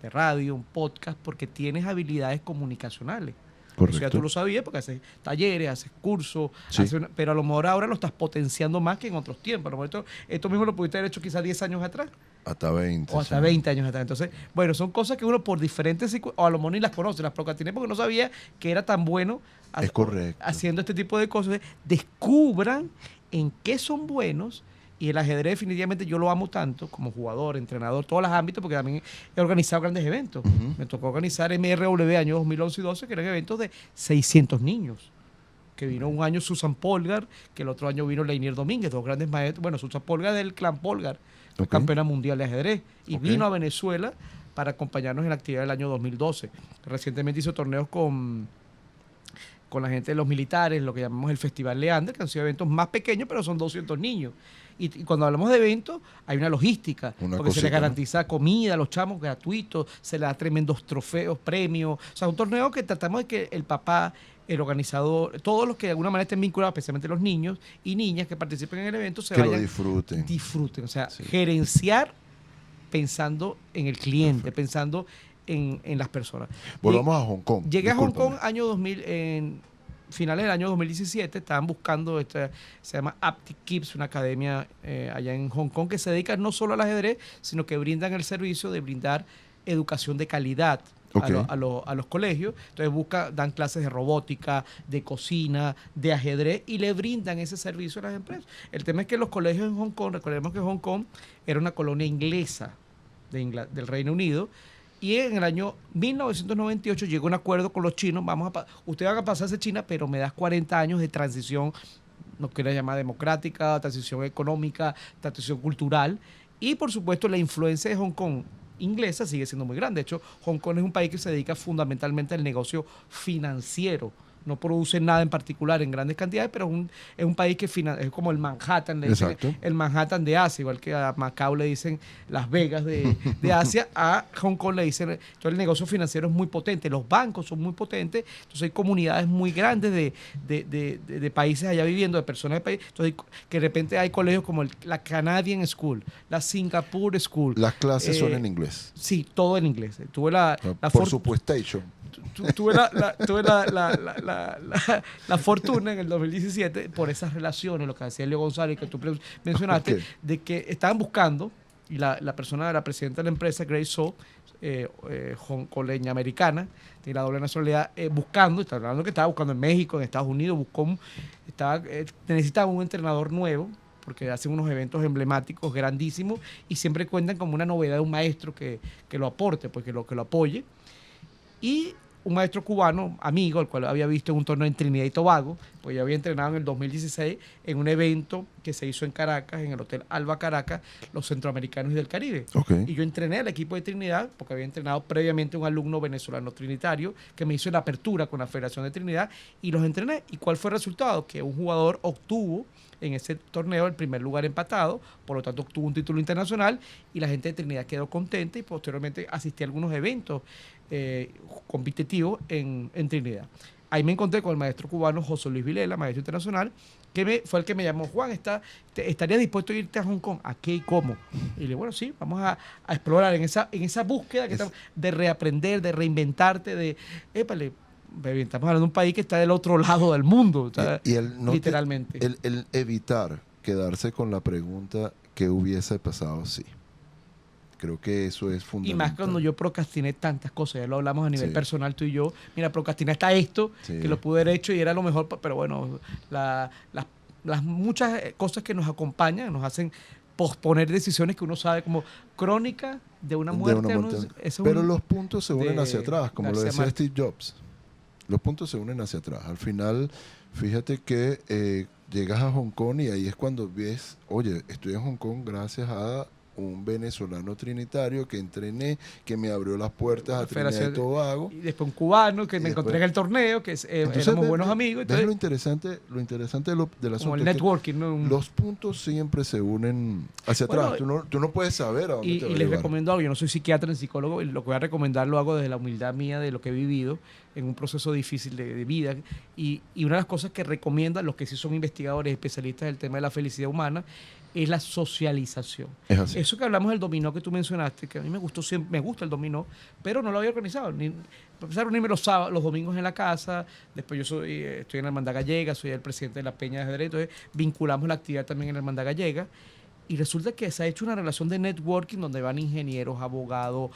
de radio, un podcast, porque tienes habilidades comunicacionales. Correcto. Eso ya tú lo sabías porque haces talleres, haces cursos, Sí. pero a lo mejor ahora lo estás potenciando más que en otros tiempos. A lo mejor esto mismo lo pudiste haber hecho quizás 10 años atrás. Hasta 20. O hasta sí. 20 años atrás. Entonces, bueno, son cosas que uno por diferentes o a lo mejor ni las conoce, las procrastiné porque no sabía que era tan bueno Es correcto. haciendo este tipo de cosas. Descubran en qué son buenos. Y el ajedrez definitivamente yo lo amo tanto como jugador, entrenador, todos los ámbitos, porque también he organizado grandes eventos. Ujú. Me tocó organizar MRW años 2011 y 12, que eran eventos de 600 niños. Que vino un año Susan Polgar, que el otro año vino Leinier Domínguez, dos grandes maestros. Bueno, Susan Polgar del clan Polgar, Ok. campeona mundial de ajedrez. Y Ok. vino a Venezuela para acompañarnos en la actividad del año 2012. Recientemente hizo torneos con la gente de los militares, lo que llamamos el Festival Leander, que han sido eventos más pequeños, pero son 200 niños. Y cuando hablamos de eventos, hay una logística, porque se les garantiza comida a los chamos gratuitos, se les da tremendos trofeos, premios. O sea, un torneo que tratamos de que el papá, el organizador, todos los que de alguna manera estén vinculados, especialmente los niños y niñas que participen en el evento, se Que vayan, lo disfruten. disfruten. O sea, Sí. gerenciar pensando en el cliente, pensando en las personas. Volvamos a Hong Kong. Llegué a Hong Discúlpame. Kong año 2000, en finales del año 2017, estaban buscando, se llama Aptic Kids, una academia allá en Hong Kong que se dedica no solo al ajedrez, sino que brindan el servicio de brindar educación de calidad Ok. a los colegios. Entonces dan clases de robótica, de cocina, de ajedrez y le brindan ese servicio a las empresas. El tema es que los colegios en Hong Kong, recordemos que Hong Kong era una colonia inglesa del Reino Unido. Y en el año 1998 llegó un acuerdo con los chinos, ustedes van a pasarse China, pero me das 40 años de transición, no quiero llamar democrática, transición económica, transición cultural, y por supuesto la influencia de Hong Kong inglesa sigue siendo muy grande. De hecho, Hong Kong es un país que se dedica fundamentalmente al negocio financiero no produce nada en particular en grandes cantidades, pero es un país que es como el Manhattan, le dicen, el Manhattan de Asia, igual que a Macao le dicen Las Vegas de Asia, a Hong Kong le dicen, entonces el negocio financiero es muy potente, los bancos son muy potentes, entonces hay comunidades muy grandes de países allá viviendo, de personas de país, entonces que de repente hay colegios como la Canadian School, la Singapore School. Las clases son en inglés. Sí, todo en inglés. Tuve por supuestation. Tuve la fortuna en el 2017 por esas relaciones, lo que decía Leo González que tú mencionaste, de que estaban buscando, y la persona, la presidenta de la empresa, Grace So, hongkoleña americana, tiene la doble nacionalidad, buscando, está hablando que estaba buscando en México, en Estados Unidos, necesitaba un entrenador nuevo, porque hacen unos eventos emblemáticos grandísimos y siempre cuentan como una novedad de un maestro que lo aporte, pues que lo apoye. Y un maestro cubano, amigo, al cual había visto en un torneo en Trinidad y Tobago, pues yo había entrenado en el 2016 en un evento que se hizo en Caracas, en el Hotel Alba Caracas, los centroamericanos y del Caribe. Okay. Y yo entrené al equipo de Trinidad, porque había entrenado previamente un alumno venezolano trinitario que me hizo la apertura con la Federación de Trinidad, y los entrené. ¿Y cuál fue el resultado? Que un jugador obtuvo en ese torneo el primer lugar empatado, por lo tanto obtuvo un título internacional y la gente de Trinidad quedó contenta y posteriormente asistí a algunos eventos competitivos en Trinidad. Ahí me encontré con el maestro cubano José Luis Vilela, maestro internacional, que fue el que me llamó: Juan, ¿estarías dispuesto a irte a Hong Kong? ¿A qué y cómo? Y le dije, bueno, sí, vamos a explorar en esa búsqueda de reaprender, de reinventarte, estamos hablando de un país que está del otro lado del mundo, literalmente. El evitar quedarse con la pregunta ¿qué hubiese pasado si? Creo que eso es fundamental. Y más cuando yo procrastiné tantas cosas, ya lo hablamos a nivel personal tú y yo. Mira, procrastiné hasta esto, que lo pude haber hecho y era lo mejor, pero bueno, las muchas cosas que nos acompañan nos hacen posponer decisiones que uno sabe, como crónica de una muerte. Pero los puntos se unen hacia atrás, como lo decía Steve Jobs. Los puntos se unen hacia atrás. Al final, fíjate que llegas a Hong Kong y ahí es cuando ves, oye, estoy en Hong Kong gracias a un venezolano trinitario que entrené, que me abrió las puertas a Trinidad y Tobago. Y después un cubano que me encontré en el torneo, que éramos buenos amigos. Entonces, lo interesante del asunto. Como el networking, ¿no? Los puntos siempre se unen hacia atrás. Tú no puedes saber a dónde te va a llevar. Les recomiendo algo. Yo no soy psiquiatra ni psicólogo. Lo que voy a recomendar lo hago desde la humildad mía, de lo que he vivido en un proceso difícil de vida. Y una de las cosas que recomiendan los que sí son investigadores, especialistas del tema de la felicidad humana, es la socialización. Es así. Eso que hablamos del dominó que tú mencionaste, que a mí me gusta el dominó, pero no lo había organizado. Empecé a reunirme los domingos en la casa. Después estoy en la Hermandad Gallega, soy el presidente de la Peña de Ajedrez, entonces vinculamos la actividad también en la Hermandad Gallega. Y resulta que se ha hecho una relación de networking donde van ingenieros, abogados,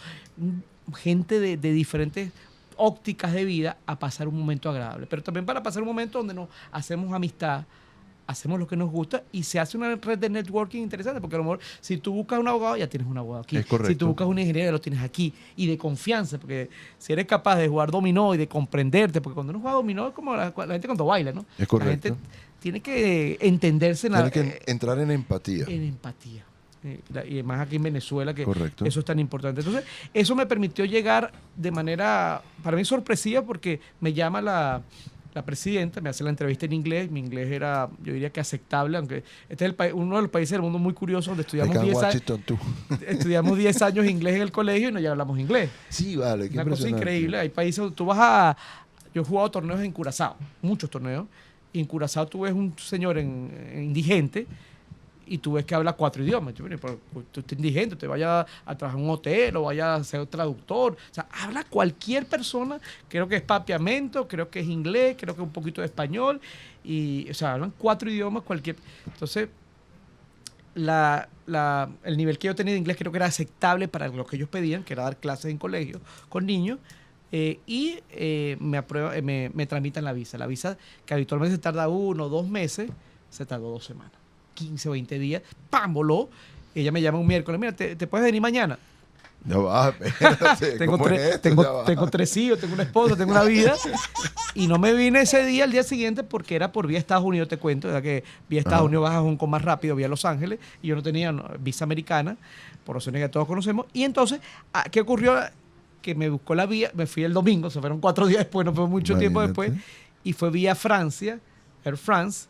gente de diferentes ópticas de vida a pasar un momento agradable. Pero también para pasar un momento donde nos hacemos amistad, hacemos lo que nos gusta y se hace una red de networking interesante, porque a lo mejor si tú buscas un abogado, ya tienes un abogado aquí. Si tú buscas un ingeniero, ya lo tienes aquí. Y de confianza, porque si eres capaz de jugar dominó y de comprenderte, porque cuando uno juega dominó es como la gente cuando baila, ¿no? Es correcto. La gente tiene que entenderse. Tiene que entrar en empatía. En empatía. Y además aquí en Venezuela, que correcto. Eso es tan importante. Entonces, eso me permitió llegar de manera, para mí, sorpresiva, porque me llama la presidenta, me hace la entrevista en inglés. Mi inglés era, yo diría que aceptable, aunque este es uno de los países del mundo muy curioso donde estudiamos 10 años inglés en el colegio y no ya hablamos inglés. Sí, vale, qué una cosa increíble. Hay países donde tú vas yo he jugado torneos en Curazao, muchos torneos, y en Curazao tú ves un señor indigente y tú ves que habla 4 idiomas. Tú estás indigente, te vaya a trabajar en un hotel o vaya a ser traductor. O sea, habla cualquier persona. Creo que es papiamento, creo que es inglés, creo que es un poquito de español. Y, o sea, hablan 4 idiomas cualquier. Entonces, el nivel que yo tenía de inglés creo que era aceptable para lo que ellos pedían, que era dar clases en colegio con niños. Me tramitan la visa. La visa, que habitualmente se tarda 1 o 2 meses, se tardó 2 semanas. 15 o 20 días, ¡pam! Voló. Ella me llama un miércoles: mira, ¿te puedes venir mañana? Ya va, espérate. tengo 3 hijos, tengo una esposa, tengo una vida. Y no me vine ese día, al día siguiente, porque era por vía Estados Unidos, te cuento, ¿verdad? Que vía Estados Unidos vas a Hong Kong más rápido, vía Los Ángeles, y yo no tenía visa americana, por razones que todos conocemos. Y entonces, ¿qué ocurrió? Que me buscó la vía, me fui el domingo, se fueron 4 días después, no fue mucho tiempo después, y fue vía Francia, Air France,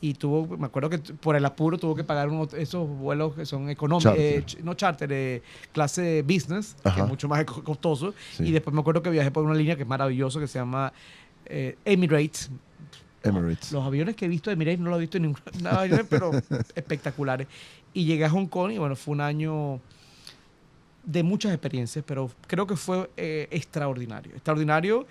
y me acuerdo que por el apuro tuvo que pagar esos vuelos que son económicos, no charter, clase business, que es mucho más costoso. Sí. Y después me acuerdo que viajé por una línea que es maravillosa, que se llama Emirates. Los aviones que he visto de Emirates no los he visto en ninguna avión, pero espectaculares. Y llegué a Hong Kong y bueno, fue un año de muchas experiencias, pero creo que fue extraordinario.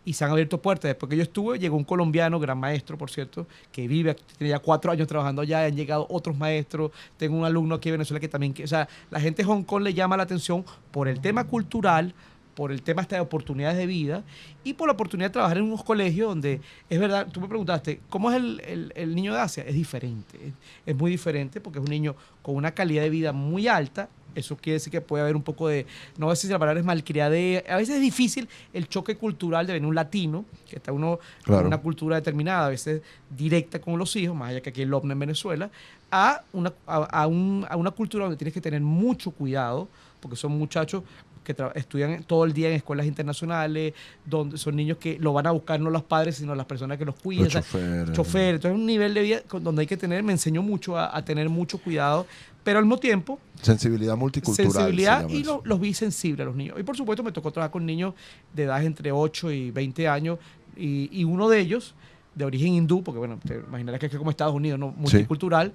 Y se han abierto puertas. Después que yo estuve, llegó un colombiano, gran maestro, por cierto, que vive, tiene ya 4 años trabajando allá, han llegado otros maestros. Tengo un alumno aquí en Venezuela que también... O sea, la gente de Hong Kong le llama la atención por el tema cultural, por el tema hasta de oportunidades de vida y por la oportunidad de trabajar en unos colegios donde, es verdad, tú me preguntaste, ¿cómo es el niño de Asia? Es diferente, es muy diferente porque es un niño con una calidad de vida muy alta. Eso quiere decir que puede haber un poco de, no sé si la palabra es malcriadez, a veces es difícil el choque cultural de venir un latino, que está uno con una cultura determinada, a veces directa con los hijos, más allá que aquí el OVNI en Venezuela, a una cultura donde tienes que tener mucho cuidado, porque son muchachos que estudian todo el día en escuelas internacionales, donde son niños que lo van a buscar no los padres, sino las personas que los cuidan. Los choferes. Entonces es un nivel de vida donde hay que tener, me enseñó mucho a tener mucho cuidado, pero al mismo tiempo... Sensibilidad multicultural. Sensibilidad y los vi sensibles a los niños. Y por supuesto me tocó trabajar con niños de edad entre 8 y 20 años y uno de ellos, de origen hindú, porque bueno, te imaginarás que es como Estados Unidos, ¿no? Multicultural,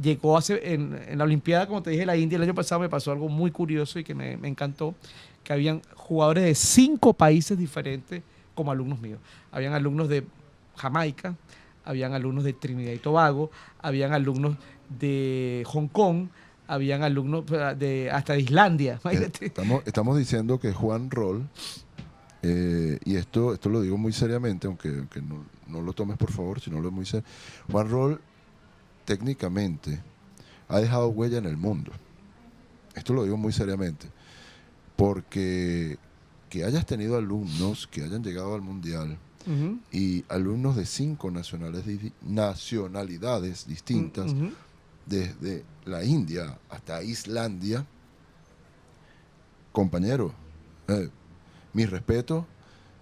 llegó en la Olimpiada, como te dije, la India el año pasado me pasó algo muy curioso y que me encantó, que habían jugadores de 5 países diferentes como alumnos míos. Habían alumnos de Jamaica, habían alumnos de Trinidad y Tobago, habían alumnos de Hong Kong, habían alumnos hasta de Islandia. Estamos diciendo que Juan Roll, y esto lo digo muy seriamente, aunque no lo tomes por favor, sino lo es muy serio. Juan Roll técnicamente ha dejado huella en el mundo. Esto lo digo muy seriamente, porque que hayas tenido alumnos que hayan llegado al mundial y alumnos de 5 nacionalidades distintas, desde la India hasta Islandia, compañero, mi respeto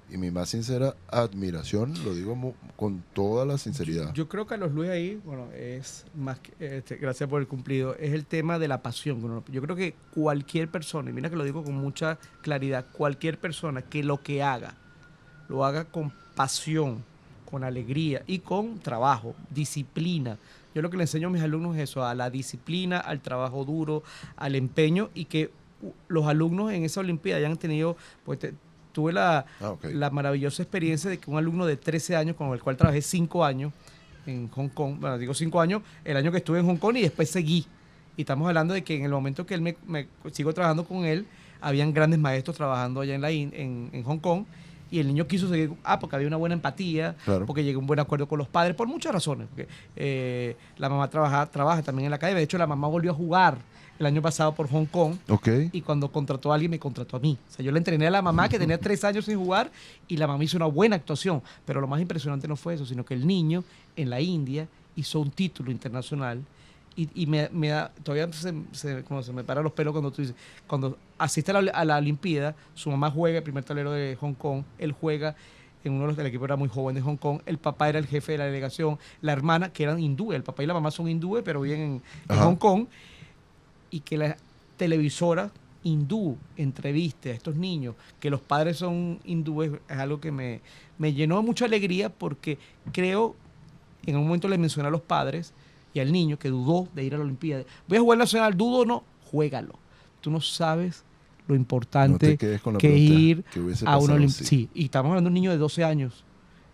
y mi más sincera admiración, lo digo con toda la sinceridad. Yo creo que a los Luis ahí, bueno, es más que, gracias por el cumplido, es el tema de la pasión. Yo creo que cualquier persona, y mira que lo digo con mucha claridad, cualquier persona que lo haga con pasión, con alegría y con trabajo, disciplina. Yo lo que le enseño a mis alumnos es eso, a la disciplina, al trabajo duro, al empeño, y que los alumnos en esa Olimpiada hayan tenido, pues tuve la maravillosa experiencia de que un alumno de 13 años, con el cual trabajé 5 años en Hong Kong, bueno, digo 5 años, el año que estuve en Hong Kong y después seguí. Y estamos hablando de que en el momento que él me sigo trabajando con él, habían grandes maestros trabajando allá en Hong Kong, y el niño quiso seguir, porque había una buena empatía, porque llegó a un buen acuerdo con los padres, por muchas razones. Porque la mamá trabaja también en la academia. De hecho, la mamá volvió a jugar el año pasado por Hong Kong. Y cuando contrató a alguien, me contrató a mí. O sea, yo le entrené a la mamá, que tenía 3 años sin jugar, y la mamá hizo una buena actuación. Pero lo más impresionante no fue eso, sino que el niño en la India hizo un título internacional. Y me da, todavía se me paran los pelos cuando tú dices, cuando asiste a la Olimpiada, su mamá juega el primer tablero de Hong Kong, él juega en uno de los del equipo, era muy joven de Hong Kong, el papá era el jefe de la delegación, la hermana, que eran hindúes, el papá y la mamá son hindúes, pero viven en Hong Kong, y que la televisora hindú entreviste a estos niños, que los padres son hindúes, es algo que me llenó de mucha alegría, porque creo, en un momento le mencioné a los padres y al niño que dudó de ir a la Olimpiada, voy a jugar nacional, dudo o no, juégalo. Tú no sabes lo importante que ir a una Olimpiada. Sí, y estamos hablando de un niño de 12 años.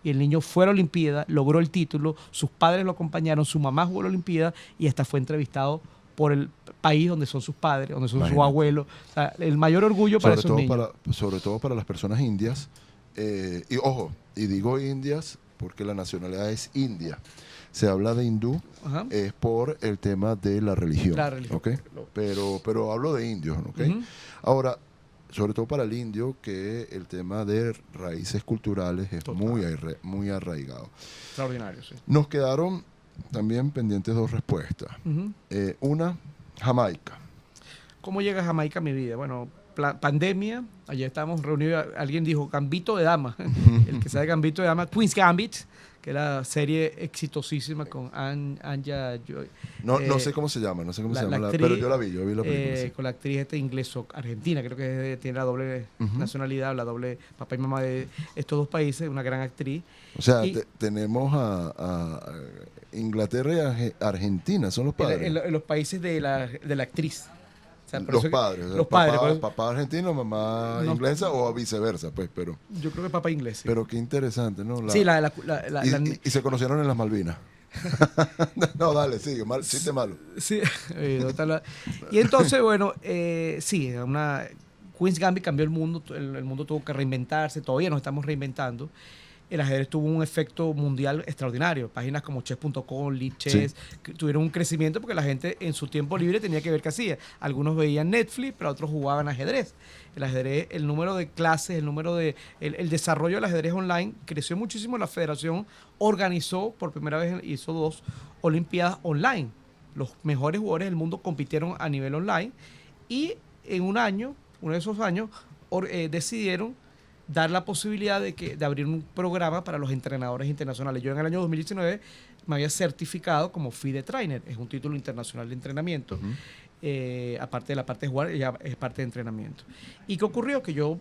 Y el niño fue a la Olimpiada, logró el título, sus padres lo acompañaron, su mamá jugó a la Olimpiada y hasta fue entrevistado por el país donde son sus padres, donde son sus abuelos. O sea, el mayor orgullo para esos niños. Sobre todo para las personas indias. Y ojo, y digo indias porque la nacionalidad es india. Se habla de hindú, es por el tema de la religión. ¿Okay? Pero hablo de indios. ¿Okay? Ahora, sobre todo para el indio, que el tema de raíces culturales es muy arraigado. Extraordinario, sí. Nos quedaron también pendientes 2 respuestas. Una, Jamaica. ¿Cómo llega Jamaica a mi vida? Bueno, pandemia, ayer estábamos reunidos, alguien dijo Gambito de Dama, el que sabe Gambito de Dama, Queen's Gambit, que es la serie exitosísima con Anya Joy. No sé cómo se llama, actriz, pero yo vi la película. Sí. Con la actriz ingleso-argentina, creo que tiene la doble nacionalidad, la doble papá y mamá de estos dos países, una gran actriz. O sea, tenemos a Inglaterra y Argentina, son los padres. En los países de la actriz. O sea, los padres. Papá argentino, mamá inglesa o viceversa, pues, pero... Yo creo que papá inglés. Sí. Pero qué interesante, ¿no? Y se conocieron en las Malvinas. No, dale, sigue, chiste malo. Sí, y entonces, bueno, sí, Queen's Gambit cambió el mundo, el mundo tuvo que reinventarse, todavía nos estamos reinventando. El ajedrez tuvo un efecto mundial extraordinario. Páginas como chess.com, Lichess, tuvieron un crecimiento porque la gente en su tiempo libre tenía que ver qué hacía. Algunos veían Netflix, pero otros jugaban ajedrez. El ajedrez, el número de clases, el desarrollo del ajedrez online creció muchísimo. La federación organizó, por primera vez hizo 2 olimpiadas online. Los mejores jugadores del mundo compitieron a nivel online y en uno de esos años, decidieron dar la posibilidad de abrir un programa para los entrenadores internacionales. Yo en el año 2019 me había certificado como FIDE Trainer, es un título internacional de entrenamiento, aparte de la parte de jugar, ya es parte de entrenamiento. ¿Y qué ocurrió? Que yo,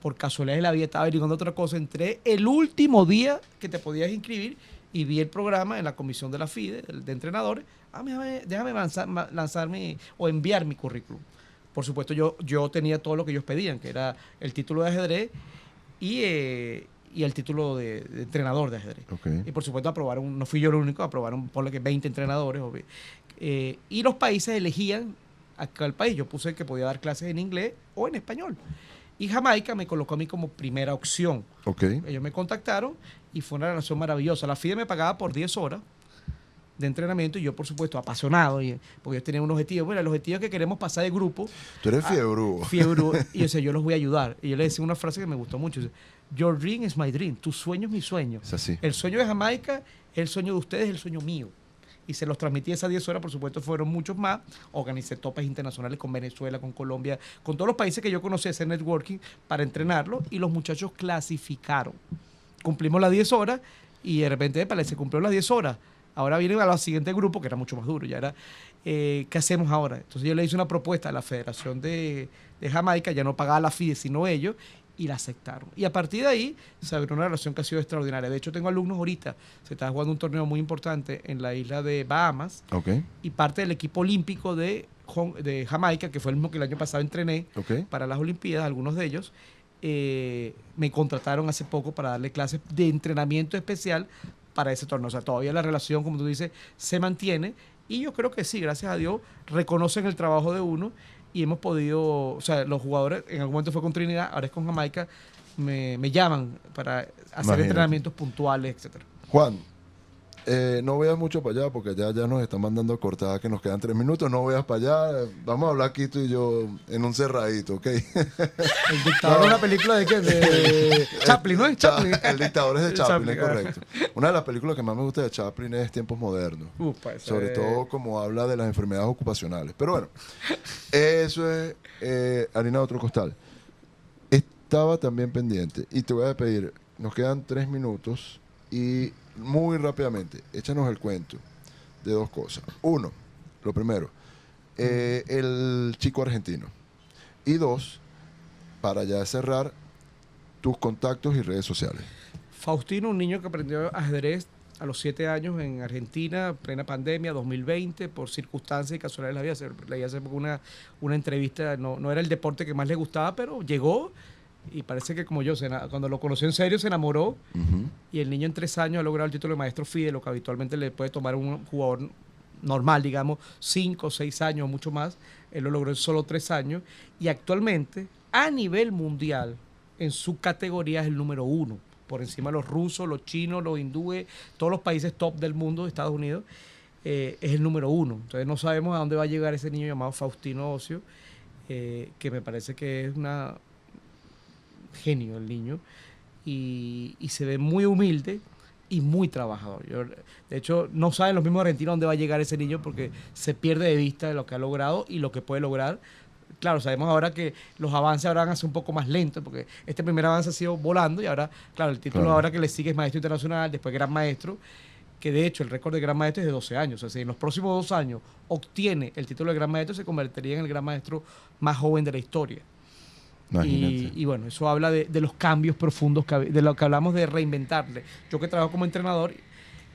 por casualidad de la vida, estaba averiguando otra cosa, entré el último día que te podías inscribir y vi el programa en la comisión de la FIDE, de entrenadores. Déjame lanzarme o enviar mi currículum. Por supuesto, yo tenía todo lo que ellos pedían, que era el título de ajedrez y el título de entrenador de ajedrez. Okay. Y por supuesto aprobaron, no fui yo el único, aprobaron por lo que 20 entrenadores. Y los países elegían a cada país. Yo puse que podía dar clases en inglés o en español. Y Jamaica me colocó a mí como primera opción. Okay. Ellos me contactaron y fue una relación maravillosa. La FIDE me pagaba por 10 horas de entrenamiento y yo, por supuesto, apasionado, porque ellos tenían un objetivo. Bueno, el objetivo es que queremos pasar de grupo. Tú eres fiebrúo. Y yo decía, yo los voy a ayudar. Y yo le decía una frase que me gustó mucho. Your dream is my dream. Tu sueño es mi sueño. Es así. El sueño de Jamaica es el sueño de ustedes, es el sueño mío. Y se los transmití esas 10 horas, por supuesto, fueron muchos más. Organicé topes internacionales con Venezuela, con Colombia, con todos los países que yo conocía, ese networking, para entrenarlos. Y los muchachos clasificaron. Cumplimos las 10 horas y de repente, se cumplió las 10 horas. Ahora viene a los siguiente grupo, que era mucho más duro, ya era, ¿qué hacemos ahora? Entonces yo le hice una propuesta a la Federación de Jamaica, ya no pagaba la FIDE, sino ellos, y la aceptaron. Y a partir de ahí se abrió una relación que ha sido extraordinaria. De hecho, tengo alumnos ahorita, se está jugando un torneo muy importante en la isla de Bahamas, y parte del equipo olímpico de Jamaica, que fue el mismo que el año pasado entrené para las Olimpiadas, algunos de ellos, me contrataron hace poco para darle clases de entrenamiento especial para ese torneo. O sea, todavía la relación, como tú dices, se mantiene y yo creo que sí, gracias a Dios, reconocen el trabajo de uno y hemos podido, o sea, los jugadores, en algún momento fue con Trinidad, ahora es con Jamaica, me llaman para hacer entrenamientos puntuales, etcétera. Juan, no veas mucho para allá porque ya nos están mandando a cortar que nos quedan 3 minutos. No veas para allá. Vamos a hablar aquí tú y yo en un cerradito, ¿ok? El dictador es una película de qué? De Chaplin, ¿no? Chaplin. El dictador es de Chaplin, es correcto. Una de las películas que más me gusta de Chaplin es Tiempos Modernos. Sobre todo como habla de las enfermedades ocupacionales. Pero bueno, eso es harina de otro costal. Estaba también pendiente y te voy a pedir, nos quedan 3 minutos y muy rápidamente, échanos el cuento de 2 cosas. 1, lo primero, el chico argentino. Y 2, para ya cerrar, tus contactos y redes sociales. Faustino, un niño que aprendió ajedrez a los 7 años en Argentina, plena pandemia, 2020, por circunstancias y casualidades de la vida. Leí hace poco una entrevista, no era el deporte que más le gustaba, pero llegó. Y parece que como yo, cuando lo conoció en serio se enamoró. Y el niño en 3 años ha logrado el título de maestro FIDE, lo que habitualmente le puede tomar un jugador normal, digamos, 5 o 6 años o mucho más. Él lo logró en solo 3 años. Y actualmente, a nivel mundial, en su categoría es el número 1. Por encima de los rusos, los chinos, los hindúes, todos los países top del mundo, de Estados Unidos, es el número 1. Entonces no sabemos a dónde va a llegar ese niño llamado Faustino Ocio, que me parece que es una... genio el niño y se ve muy humilde y muy trabajador. De hecho, no saben los mismos argentinos dónde va a llegar ese niño porque se pierde de vista de lo que ha logrado y lo que puede lograr claro, sabemos ahora que los avances ahora van a ser un poco más lentos, porque este primer avance ha sido volando y ahora, claro, el título ahora que le sigue es Maestro Internacional, después Gran Maestro, que de hecho el récord de Gran Maestro es de 12 años. O sea, si en los próximos 2 años obtiene el título de Gran Maestro, se convertiría en el Gran Maestro más joven de la historia. Y bueno, eso habla de los cambios profundos, de lo que hablamos de reinventarle. Yo que trabajo como entrenador,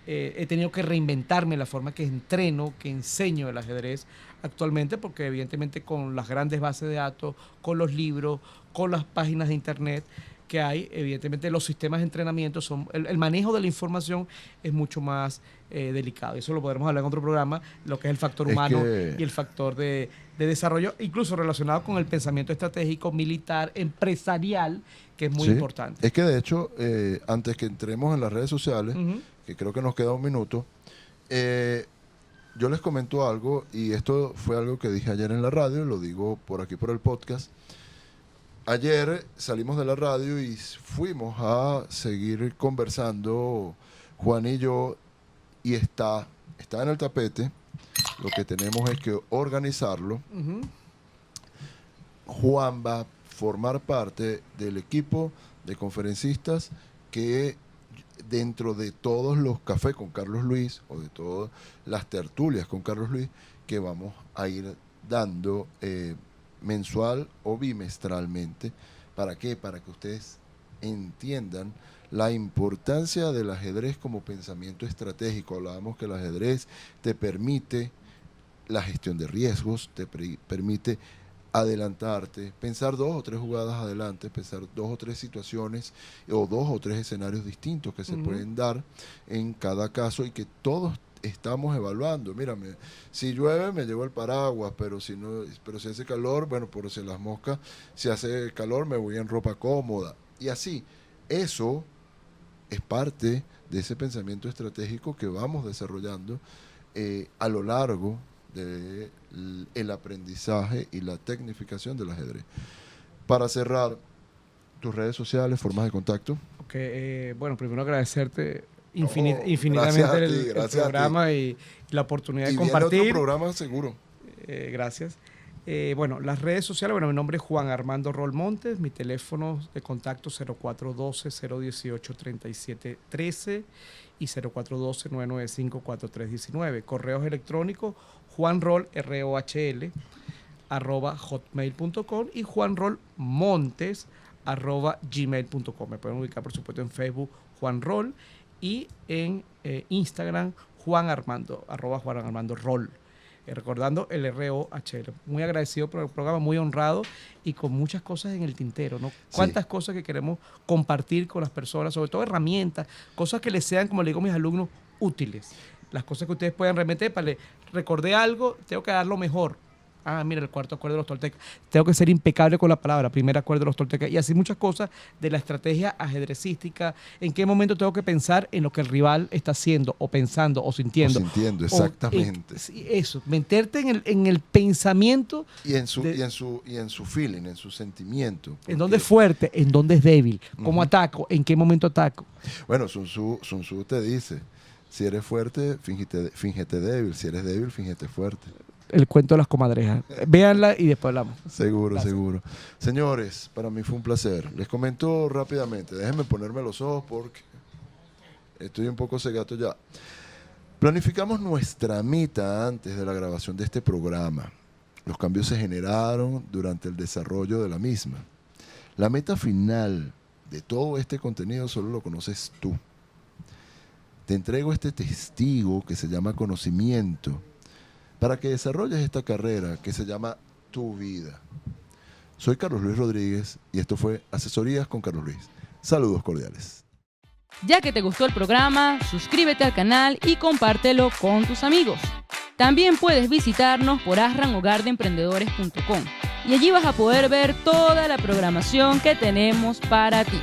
he tenido que reinventarme la forma que entreno, que enseño el ajedrez actualmente, porque evidentemente con las grandes bases de datos, con los libros, con las páginas de internet que hay, evidentemente los sistemas de entrenamiento son, el manejo de la información es mucho más delicado. Eso lo podremos hablar en otro programa, lo que es el factor humano y el factor de desarrollo, incluso relacionado con el pensamiento estratégico, militar, empresarial, que es muy importante. Es que de hecho, antes que entremos en las redes sociales, que creo que nos queda un minuto, yo les comento algo, y esto fue algo que dije ayer en la radio, lo digo por aquí por el podcast. Ayer salimos de la radio y fuimos a seguir conversando, Juan y yo, y está en el tapete. Lo que tenemos es que organizarlo. Juan va a formar parte del equipo de conferencistas que dentro de todos los cafés con Carlos Luis, o de todas las tertulias con Carlos Luis, que vamos a ir dando mensual o bimestralmente. ¿Para qué? Para que ustedes entiendan la importancia del ajedrez como pensamiento estratégico. Hablábamos que el ajedrez te permite la gestión de riesgos, te permite adelantarte, pensar 2 o 3 jugadas adelante, pensar 2 o 3 situaciones o 2 o 3 escenarios distintos que se pueden dar en cada caso, y que todos estamos evaluando. Mírame, si llueve me llevo el paraguas, pero si hace calor, bueno, por si las moscas, si hace calor me voy en ropa cómoda. Y así, eso es parte de ese pensamiento estratégico que vamos desarrollando a lo largo del aprendizaje y la tecnificación del ajedrez. Para cerrar, tus redes sociales, formas de contacto. Bueno, primero agradecerte infinitamente el programa y la oportunidad de compartir. Otro programa seguro. Gracias. Bueno, las redes sociales, bueno, mi nombre es Juan Armando Rol Montes, mi teléfono de contacto 0412-018-3713 y 0412-995-4319. Correos electrónicos juanrol, ROHL, @hotmail.com y juanrolmontes@gmail.com. Me pueden ubicar, por supuesto, en Facebook Juan Rol y en Instagram Juan Armando, @JuanArmandoRol. Recordando el ROHL. Muy agradecido por el programa, muy honrado y con muchas cosas en el tintero, ¿no? Cuántas cosas que queremos compartir con las personas, sobre todo herramientas, cosas que les sean, como le digo a mis alumnos, útiles. Las cosas que ustedes puedan remeter, recordé algo, tengo que dar lo mejor. Mira, el cuarto acuerdo de los toltecas. Tengo que ser impecable con la palabra, primer acuerdo de los toltecas. Y así muchas cosas de la estrategia ajedrecística. En qué momento tengo que pensar en lo que el rival está haciendo, o pensando, o sintiendo. Exactamente. Eso, meterte en el pensamiento. Y en su feeling, en su sentimiento. En dónde es fuerte, en dónde es débil. ¿Cómo ataco? ¿En qué momento ataco? Bueno, Sun Tzu te dice, si eres fuerte, fíngete débil. Si eres débil, fíngete fuerte. El cuento de las comadrejas. Véanla y después hablamos. Seguro. Señores, para mí fue un placer. Les comento rápidamente. Déjenme ponerme los ojos porque estoy un poco cegato ya. Planificamos nuestra meta antes de la grabación de este programa. Los cambios se generaron durante el desarrollo de la misma. La meta final de todo este contenido solo lo conoces tú. Te entrego este testigo que se llama conocimiento, para que desarrolles esta carrera que se llama Tu Vida. Soy Carlos Luis Rodríguez y esto fue Asesorías con Carlos Luis. Saludos cordiales. Ya que te gustó el programa, suscríbete al canal y compártelo con tus amigos. También puedes visitarnos por asranhogardeemprendedores.com y allí vas a poder ver toda la programación que tenemos para ti.